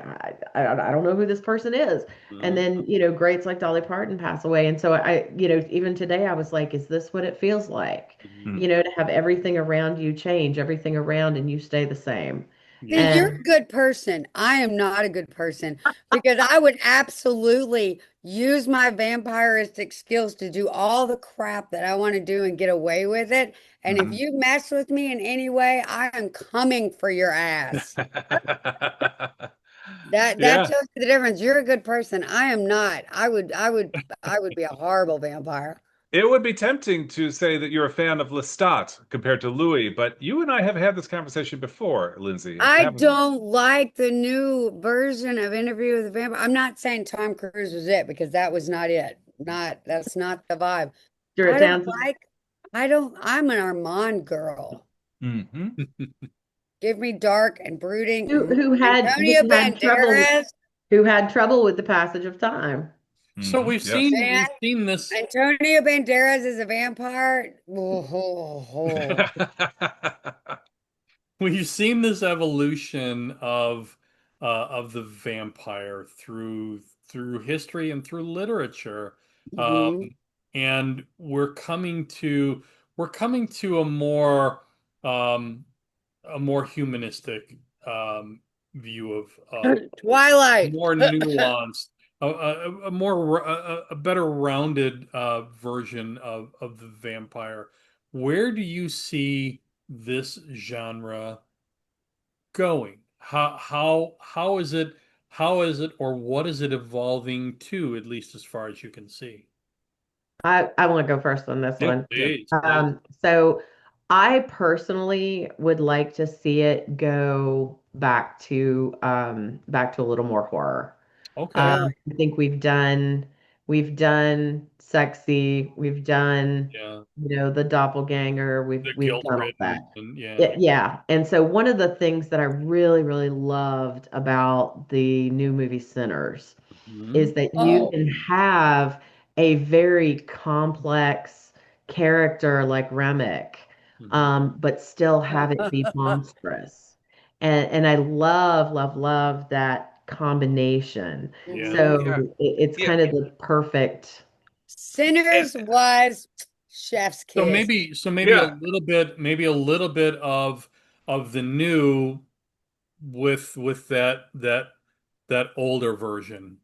I don't know who this person is. And Mhm. then greats like Dolly Parton pass away, and so even today I was like, "Is this what it feels like?" Mhm. To have everything around you change, everything around, and you stay the same. See, Yeah. you're And a good person. I am not a good person because I would absolutely use my vampiristic skills to do all the crap that I want to do and get away with it. And if Mhm. you mess with me in any way, I am coming for your ass. That Yeah. tells you the difference. You're a good person. I am not. I would be a horrible vampire. It would be tempting to say that you're a fan of Lestat compared to Louis, but you and I have had this conversation before, Lindsay, I haven't we? don't like the new version of Interview with the Vampire. I'm not saying Tom Cruise was it because that was not it. That's not the vibe. Stuart I don't Townsend, like, I don't, I'm an Armand girl. Hmm. Give me dark and brooding. who who had Antonio who had trouble Banderas, who had trouble with the passage of time. So Hmm. Yes. man. we've seen this. Antonio Banderas is a vampire. Oh, oh, oh. We've seen this evolution of the vampire through history and through literature, um, Mhm. and we're coming to um, a more humanistic view of Twilight. more nuanced, a more a better rounded version of the vampire. Where do you see this genre going? How is it or what is it evolving to, at least as far as you can see? I want to go first on this Yep, one. please, please. So I personally would like to see it go back to a little more horror. Okay. Really? I think we've done sexy, we've done, Yeah. the doppelganger, we've The we've guilt done all that. ridden and yeah. Yeah. And so one of the things that I really, really loved about the new movie Sinners Mhm. is that you Oh, can have a very complex character like Remick, Mhm. but still have it be monstrous. And I love, love, love that combination. Yeah. mhm. Yeah. So it's Yeah. kind of the perfect. And Sinners was Chef's So kiss. maybe a yeah. little bit, of the new with that older version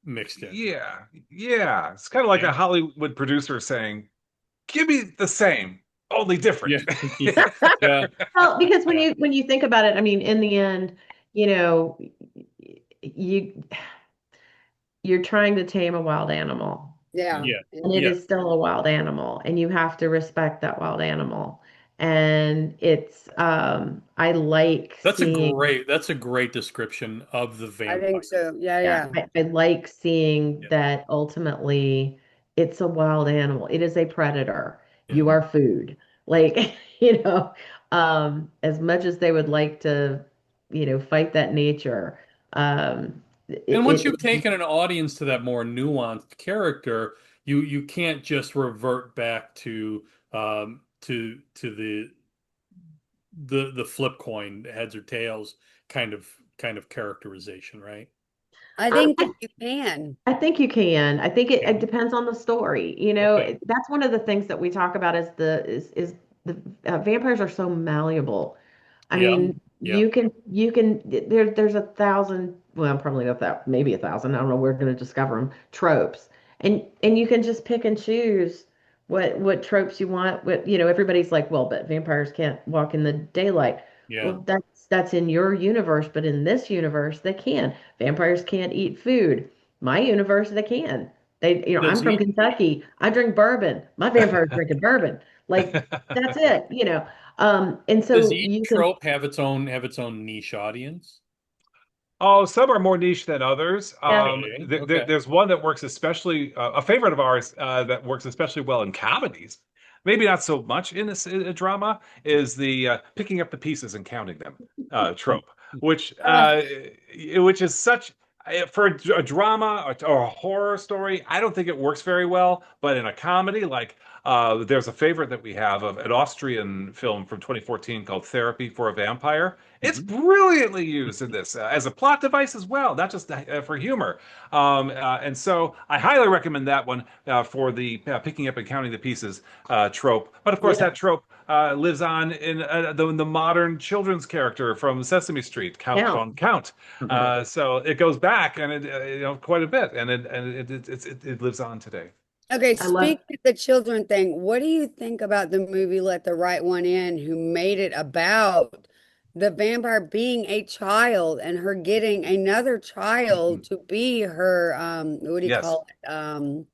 mixed in. Yeah. Yeah. It's kind of like Yeah. a Hollywood producer saying, give me the same, only Yeah. different. Yeah. Well, because when Yeah. you think about it, I mean, in the end, you know, you you're trying to tame a wild animal. Yeah. Yeah. And it Yeah. is still a wild animal, and you have to respect that wild animal. And I like seeing, That's a great description of the I think vampire. so. Yeah, yeah, yeah. I like seeing Yeah. that ultimately it's a wild animal. It is a predator. Yeah. You are food. Like, as much as they would like to, fight that nature, And once it you've taken an audience to that more nuanced character, you can't just revert back to the flip coin, heads or tails kind of characterization, right? I think that you can. I think you can. I think it Yeah. depends on the story. Okay. That's one of the things that we talk about is vampires are so malleable. I Yeah. mean, Yeah. there's a thousand, well, probably not that, maybe a thousand. I don't know. We're going to discover them tropes, and you can just pick and choose what tropes you want. What everybody's like, well, but vampires can't walk in the daylight. Yeah. Well, that's in your universe, but in this universe, they can. Vampires can't eat food. My universe, they can. Does I'm from each Kentucky. I drink bourbon. My vampire's drinking bourbon. Like that's it. And does so each you can trope have its own niche audience? Oh, some are more niche than others. yeah, Okay. Okay. There's one that works especially, a favorite of ours that works especially well in comedies. Maybe not so much in a drama, is the picking up the pieces and counting them trope, Ugh. which is such for a drama or a horror story. I don't think it works very well, but in a comedy, like there's a favorite that we have of an Austrian film from 2014 called Therapy for a Vampire. It's Mhm. brilliantly used in this as a plot device as well, not just for humor. And so I highly recommend that one for the picking up and counting the pieces trope. But of course, yeah, that trope lives on in the modern children's character from Sesame Street, Count count. Von Count. So it goes back and quite a bit, and it lives on today. Okay, I love speaking of the children thing, what do you think about the movie Let the Right One In, who made it about the vampire being a child and her getting another child Mhm. to be her what do you Yes, call it? familiar.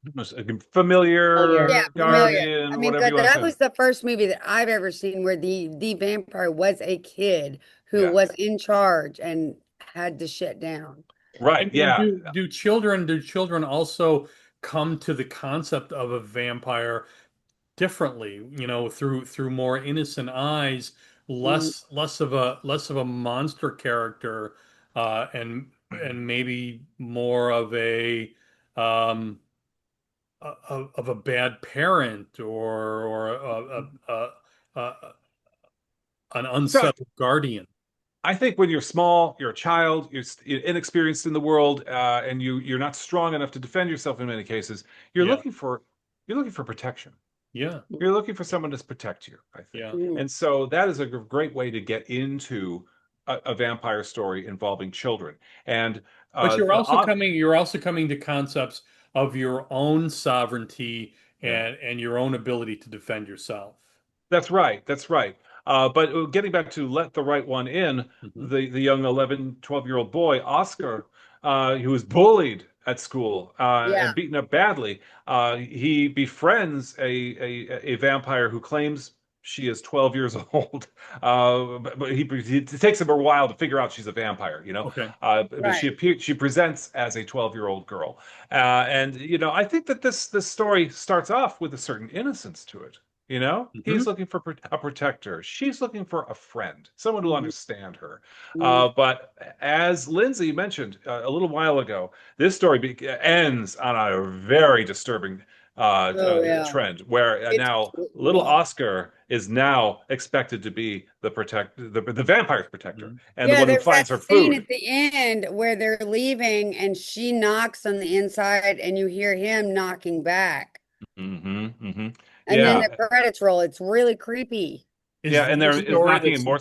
Yeah, familiar, Yeah, familiar. I guardian, mean, whatever but you want to that say. was the first movie that I've ever seen where the vampire was a kid who Yeah, was in charge and had to shut down. right. And Yeah, do children also come to the concept of a vampire differently, through more innocent eyes, Mm. less of a monster character, and maybe more um of a bad parent, or an so unsettled guardian. I think when you're small, you're a child, you're inexperienced in the world, and you're not strong enough to defend yourself in many cases. You're Yeah. looking for you're looking for protection. Yeah. You're looking for someone to protect you, I think. Yeah. Mm. And so that is a great way to get into a vampire story involving children. And But you're the also coming to concepts of your own sovereignty, yeah. and your own ability to defend yourself. That's right. That's right. But getting back to Let the Right One In, Hmm. the young 11, 12-year-old boy, Oscar, who was bullied at school Yeah. and beaten up badly, he befriends a vampire who claims she is 12 years old. But it takes him a while to figure out she's a vampire, you know. Okay. But Right. she presents as a 12-year-old girl. And, I think that this story starts off with a certain innocence to it. Hmm. He's looking for a protector. She's looking for a friend, someone who will Mhm. understand her. Mhm. But as Lindsay mentioned a little while ago, this story ends on a very disturbing Oh yeah. trend where It's now little yeah. Oscar is now expected to be the vampire's protector, Hmm. and the Yeah, one who there's that finds her scene food. at the end where they're leaving and she knocks on the inside and you hear him knocking back. And then Yeah, the credits roll. It's really creepy. Is yeah, and that a there is story knocking in that's more.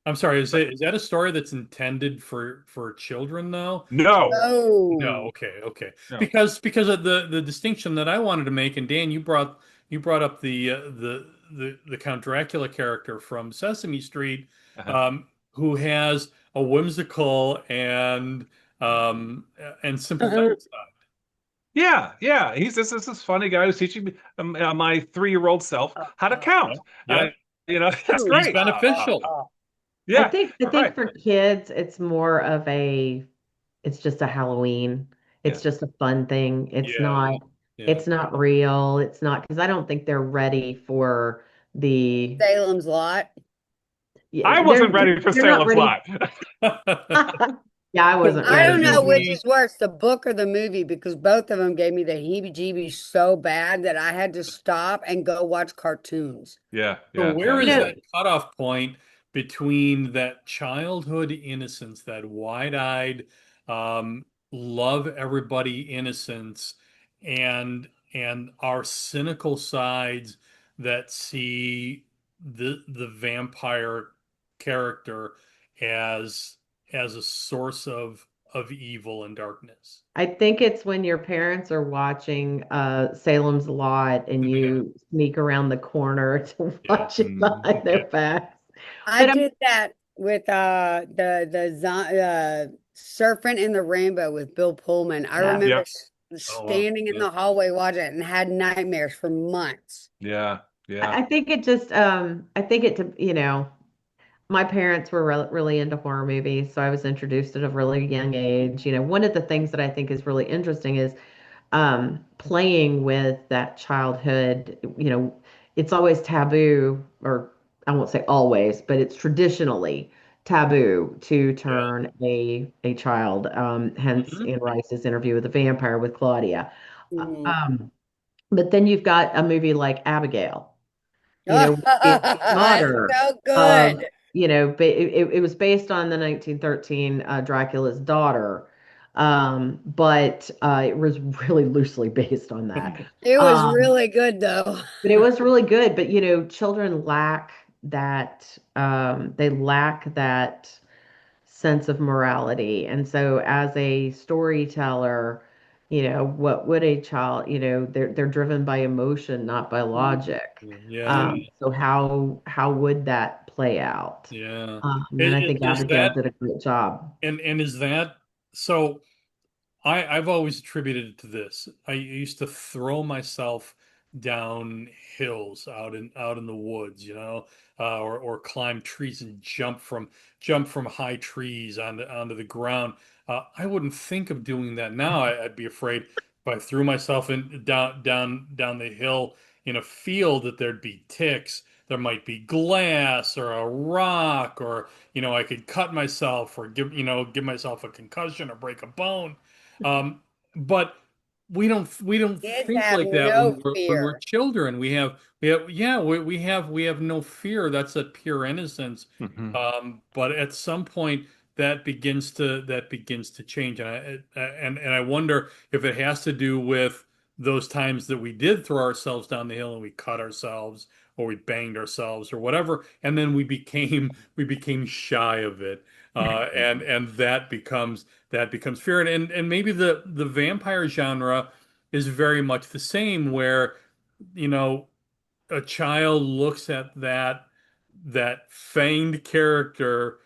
I'm sorry, is that a story that's intended for children though? No, No, Oh. okay, okay. no. Because of the distinction that I wanted to make, and Dan, you brought up the Count Dracula character from Sesame Street, Uh-huh. who has a whimsical and sympathetic side. Yeah, yeah. He's this funny guy who's teaching me, my 3-year-old self how to Yeah, count. yeah. That's He's great. beneficial. Yeah, I think right. for kids, it's just a Halloween. It's Yeah. just a fun thing. Yeah, yeah. It's not real. It's not because I don't think they're ready for the, Salem's Lot. yeah, I wasn't ready for they're not Salem's ready. Lot. Yeah, I wasn't I The don't ready know which movie. is worse, the book or the movie, because both of them gave me the heebie-jeebies so bad that I had to stop and go watch cartoons. Yeah, So yeah, where yeah, You is know, that cutoff point between that childhood innocence, that wide-eyed, um, love everybody innocence, and our cynical sides that see the vampire character as a source of evil and darkness. I think it's when your parents are watching Salem's Lot and Yeah, you sneak around the corner to yeah, watch it behind yeah. their backs. I But did that with Serpent in the Rainbow with Bill Pullman. I yeah, remember Yeah. Oh wow. standing in Yeah. the hallway watching it and had nightmares for months. Yeah. Yeah. I think it just I think it to my parents were really into horror movies, so I was introduced at a really young age. One of the things that I think is really interesting is playing with that childhood. It's always taboo, or I won't say always, but it's traditionally taboo to Yeah. turn a child. Hence, Mhm. Anne Rice's interview with the vampire with Claudia. Mhm. Um, but then you've got a movie like Abigail, it's the It's daughter so of, good. it was based on the 1913 Dracula's daughter, but it was really loosely based on that. It was Um, really good though. but it was really good. But children lack they lack that sense of morality. And so as a storyteller, what would a child, they're driven by emotion, not by logic. Yeah. So how would that play out? Yeah. And I think Is Abigail that did a great job. and is that so? I've always attributed it to this. I used to throw myself down hills out in the woods, or climb trees and jump from high trees onto the ground. I wouldn't think of doing that now. I'd be afraid if I threw myself in down the hill in a field that there'd be ticks. There might be glass or a rock, or I could cut myself or give myself a concussion or break a bone. um, but we don't Kids think have like that no when we're fear. children. We have no fear. That's a pure innocence. Hmm. But at some point that begins to change, and I wonder if it has to do with those times that we did throw ourselves down the hill and we cut ourselves or we banged ourselves or whatever, and then we became shy of it, and that becomes fear. And maybe the vampire genre is very much the same, where you know a child looks at that feigned character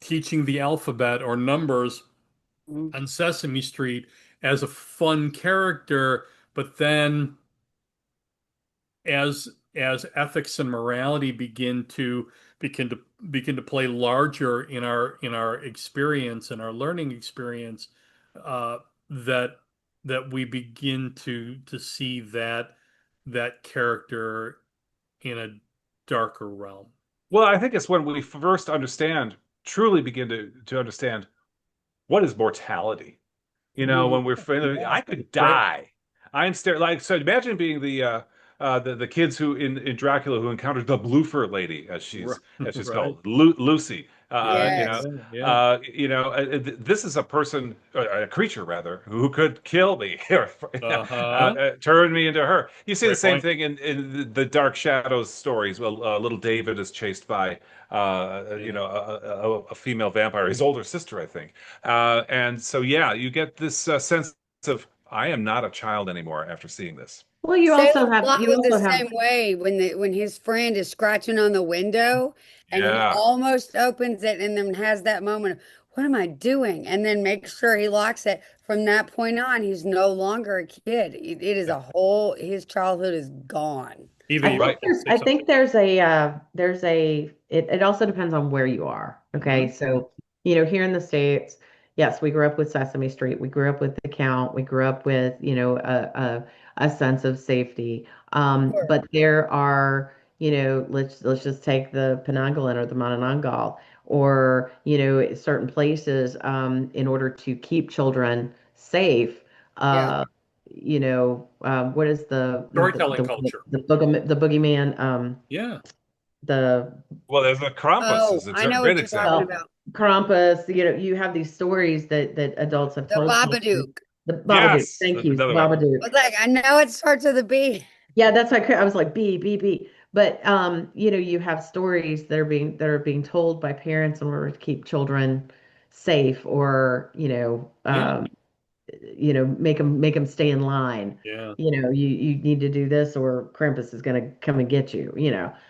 teaching the alphabet or numbers Mhm. on Sesame Street as a fun character, but then as ethics and morality begin to begin to play larger in our experience and our learning experience, uh, that that we begin to see that character in a darker realm. Well, I think it's when we first understand, truly begin to understand what is mortality. Mhm. When I could Right. die. I'm staring like so. Imagine being the kids who in Dracula who encountered the Bloofer lady Right. as she's Right. called Lucy. Yeah. Yes. Yeah. This is a person, a creature rather, who could kill me or Uh-huh. turn me into her. You see the Great same point. thing in the Dark Shadows stories. Well, little David is chased by Yeah. a female vampire, his older sister, I think. And so, yeah, you get this sense of I am not a child anymore after seeing this. Well, you also Salem's have Lot you was the also have same way when his friend is scratching on the window and he Yeah. almost opens it and then has that moment of what am I doing? And then makes sure he locks it. From that point on, he's no longer a kid. It is a whole his childhood is gone. Eva, I you were think Right. going to there's say I something. think there's a it also depends on where you are. Okay. Hmm. So, here in the States, yes, we grew up with Sesame Street. We grew up with the Count. We grew up with, a sense of safety. Sure. But there are, let's just take the Penanggalan or the Manananggal or, certain places, in order to keep children safe. Yeah. Uh, what is Storytelling culture. the boogeyman, Yeah. the Well, there's the Krampus Oh, is a I know great what you're talking example. well, about. Krampus, you have these stories that adults have The told children. Babadook. The Babadook, Yes, thank you, another one. Babadook. I was like, I know it starts with a B. Yeah, that's like I was like B B B. But you have stories that are being told by parents in order to keep children safe, or Yeah, make them stay in line. yeah. You need to do this, or Krampus is going to come and get you.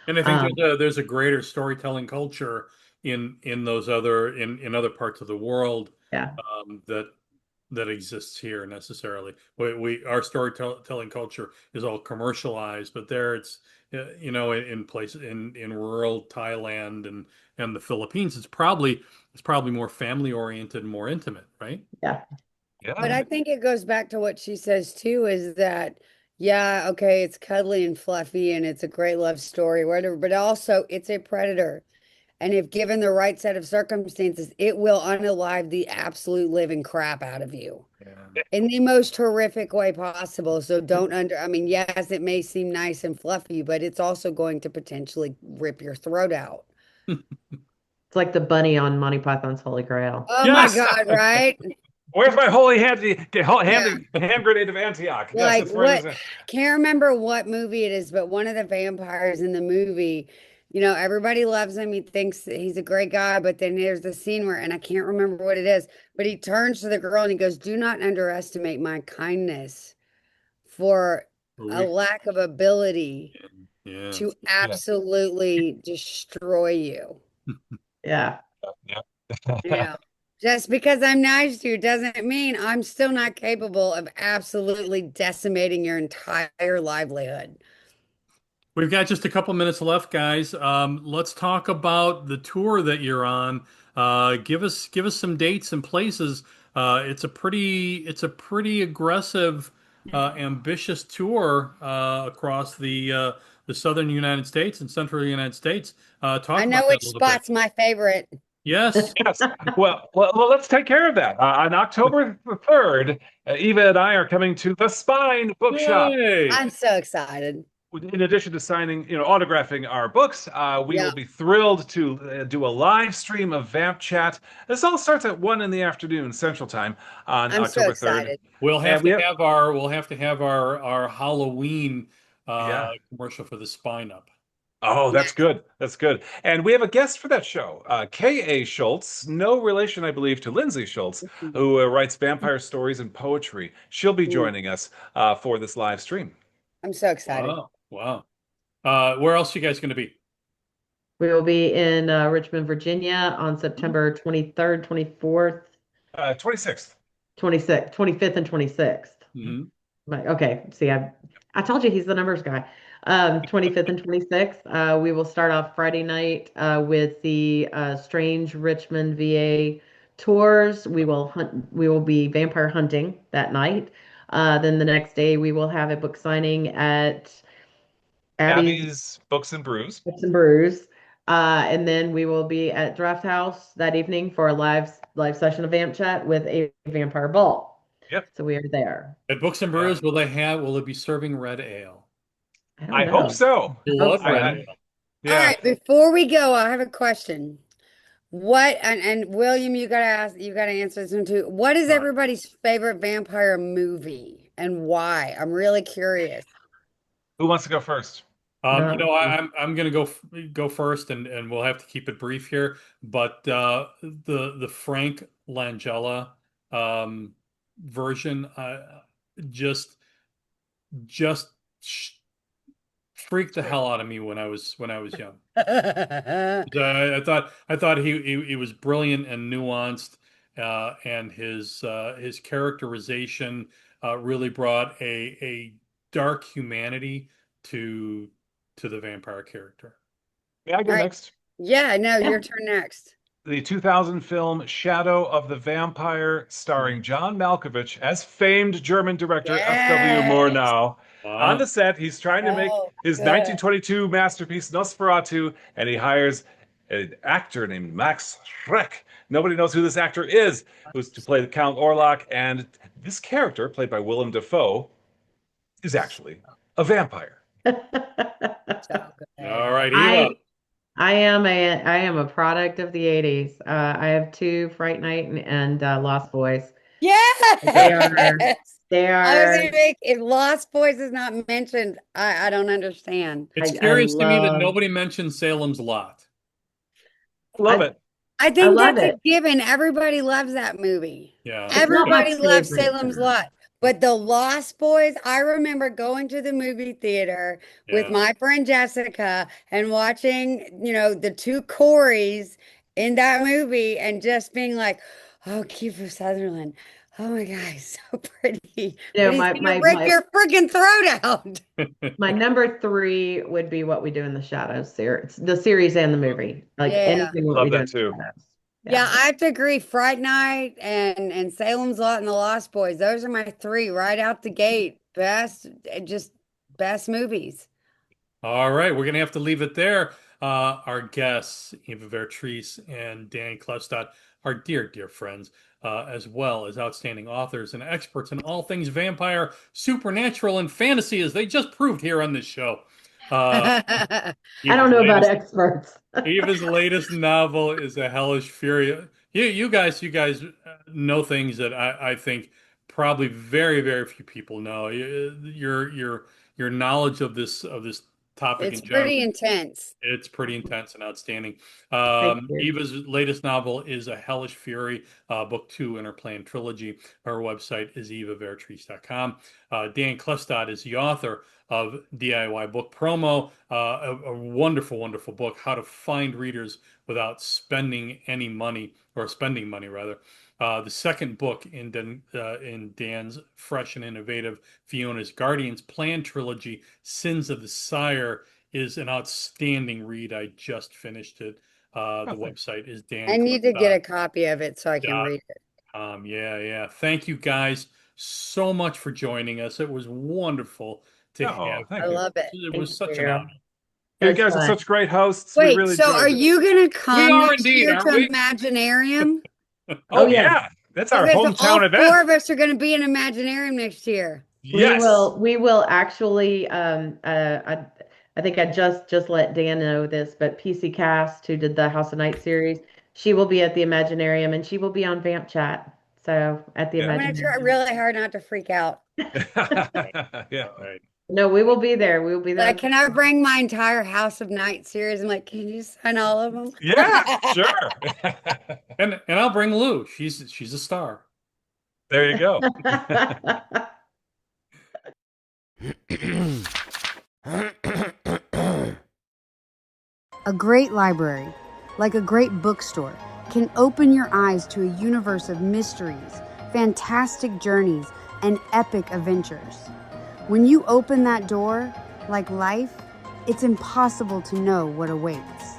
And I think Um, there's a greater storytelling culture in those other in other parts of the world yeah, that exists here necessarily. Our storytelling culture is all commercialized, but there it's in places in rural Thailand and the Philippines, it's probably more family oriented and more intimate, right? yeah, But Yeah. I think it goes back to what she says too, is that, yeah, okay, it's cuddly and fluffy and it's a great love story, whatever, but also it's a predator. And if given the right set of circumstances, it will unalive the absolute living crap out of you Yeah. in the most horrific way possible. So I mean, yes, it may seem nice and fluffy, but it's also going to potentially rip your throat out. it's like the bunny on Monty Python's Holy Grail. Oh my Yes. God, right? Where's my holy Yeah. hand grenade of Antioch? Yes, Like it's where what? there's a. Can't remember what movie it is, but one of the vampires in the movie, everybody loves him. He thinks that he's a great guy, but then there's the scene where, and I can't remember what it is, but he turns to the girl and he goes, "Do not underestimate my kindness for a We, lack of ability yeah. to Yeah. absolutely destroy you." Yeah. You Yeah. know, just because I'm nice to you doesn't mean I'm still not capable of absolutely decimating your entire livelihood. We've got just a couple minutes left, guys. Let's talk about the tour that you're on. Give us some dates and places. It's a pretty aggressive, ambitious tour across the southern United States and central United States. I Talk know about that which a little bit. spot's my favorite. Yes. Yes. Well, let's take care of that. On October the 3rd, Eva and I are coming to the Spine Bookshop. Yay. I'm so excited. In addition to signing, autographing our books, we will Yeah, be thrilled to do a live stream of Vamp Chat. This all starts at 1 in the afternoon Central Time on I'm so October 3rd. excited. And we have, We'll have to have our Halloween yeah. commercial for the spine up. Oh, Yeah. that's good. That's good. And we have a guest for that show, K.A. Schultz, no relation, I believe, to Lindsay Schultz, who writes vampire stories and poetry. She'll be joining us for this live stream. I'm so excited. Wow. Wow. Where else you guys going to be? We will be in Richmond, Virginia on September 23rd, 24th, 26th. 26th, 25th, and 26th. Hmm. Like, okay, see, I told you he's the numbers guy. 25th and 26th. We will start off Friday night with the Strange Richmond VA tours. We will be vampire hunting that night. Then the next day we will have a book signing at Abby's Abby's Books and Brews. Books and Brews. And then we will be at Draft House that evening for a live session of Vamp Chat with a vampire ball. Yep. So we are there. At Books and Yeah. Brews, will it be serving red ale? I don't I hope know. so. Blood I, red I ale. All yeah. right, before we go, I have a question. What and William, you gotta answer this one too. What is All right. everybody's favorite vampire movie and why? I'm really curious. Who wants to go first? I'm gonna go first, and we'll have to keep it brief here. But the Frank Langella version just just sh freaked the hell out of me when I was young. I thought he was brilliant and nuanced, and his characterization really brought a dark humanity to the vampire character. May I go All right. next? Yeah, no, Yeah. your turn next. The 2000 film Shadow of the Vampire, starring John Malkovich as famed German director F.W. Yes. Murnau. On Wow. the set, he's trying to make Oh, his good. 1922 masterpiece Nosferatu, and he hires an actor named Max Schreck. Nobody knows who this actor is, who's to play the Count Orlok, and this character, played by Willem Dafoe, is actually a vampire. So All good. right, I Eva. I am a product of the 80s. I have two, Fright Night and Lost Boys. They are Yes. They I was are. gonna make if Lost Boys is not mentioned, I don't understand. It's I curious to me that love. nobody mentioned Salem's Lot. Love I it. I I think love that's a it. given. Everybody loves that movie. Yeah. It's not my Everybody loves favorite. Salem's Lot. But the Lost Boys, I remember going to the movie theater with Yeah. my friend Jessica and watching, the two Coreys in that movie and just being like, oh, Kiefer Sutherland. Oh my God, he's so pretty. You know, But he's my gonna my rip my your freaking throat out. my number three would be What We Do in the Shadows series, the series and the movie. Like Yeah. anything What We Love Do that in the too. Shadows. Yeah, Yeah. I have to agree. Fright Night and Salem's Lot and The Lost Boys. Those are my three right out the gate. Just best movies. All right, we're going to have to leave it there. Our guests, Eva Vertrice and Dan Klefstad, are dear, dear friends, as well as outstanding authors and experts in all things vampire, supernatural, and fantasy, as they just proved here on this show. Uh, I don't Eva's know about latest experts. Eva's latest novel is A Hellish Fury. You guys know things that I think probably very, very few people know. Your knowledge of this topic It's in general, pretty intense. it's pretty intense and outstanding. Thank you. Eva's latest novel is A Hellish Fury, book 2 in her planned trilogy. Her website is evavertrice.com. Dan Klestad is the author of DIY Book Promo, a wonderful, wonderful book, How to Find Readers Without Spending Any Money, or Spending Money, rather. The second book in Dan's fresh and innovative Fiona's Guardians planned trilogy, Sins of the Sire, is an outstanding read. I just finished it. The Oh, thanks. website is I need to get a danklefstad.com. copy of it so I can read it. Yeah, yeah. Thank you guys so much for joining us. It was wonderful to have Oh, I thank you. you. love it. It Thank was such an you. honor. It You was guys are fun. such great hosts. We Wait, really so enjoyed are this. you gonna We come are next indeed, year to aren't we? Imaginarium? Oh Oh, yeah. yeah. That's our Okay, so hometown all four event. of us are gonna be in Imaginarium next year. We Yes. will we will actually I think I just let Dan know this, but PC Cast, who did the House of Night series, she will be at the Imaginarium and she will be on Vamp Chat. So at the Yeah. I'm gonna try Imaginarium. really hard not to freak out. Yeah. All right. No, we will be there. We will be Like, there. can I bring my entire House of Night series? I'm like, can you sign all of them? Yeah, sure. And I'll bring Lou. She's a star. There you go. A great library, like a great bookstore, can open your eyes to a universe of mysteries, fantastic journeys, and epic adventures. When you open that door, like life, it's impossible to know what awaits.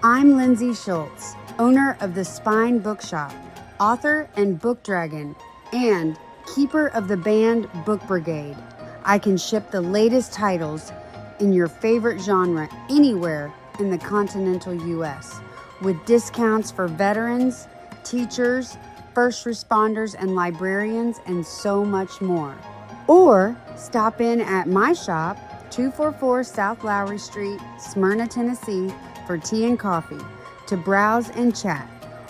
I'm Lindsay Schultz, owner of the Spine Bookshop, author and book dragon, and keeper of the band Book Brigade. I can ship the latest titles in your favorite genre anywhere in the continental U.S., with discounts for veterans, teachers, first responders, and librarians, and so much more. Or stop in at my shop, 244 South Lowry Street, Smyrna, Tennessee, for tea and coffee, to browse and chat.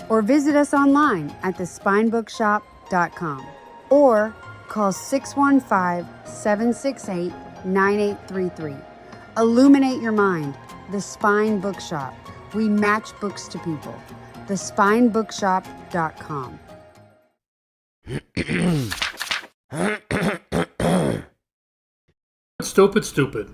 Or visit us online at thespinebookshop.com. Or call 615-768-9833. Illuminate your mind. The Spine Bookshop. We match books to people. Thespinebookshop.com. Stupid, stupid.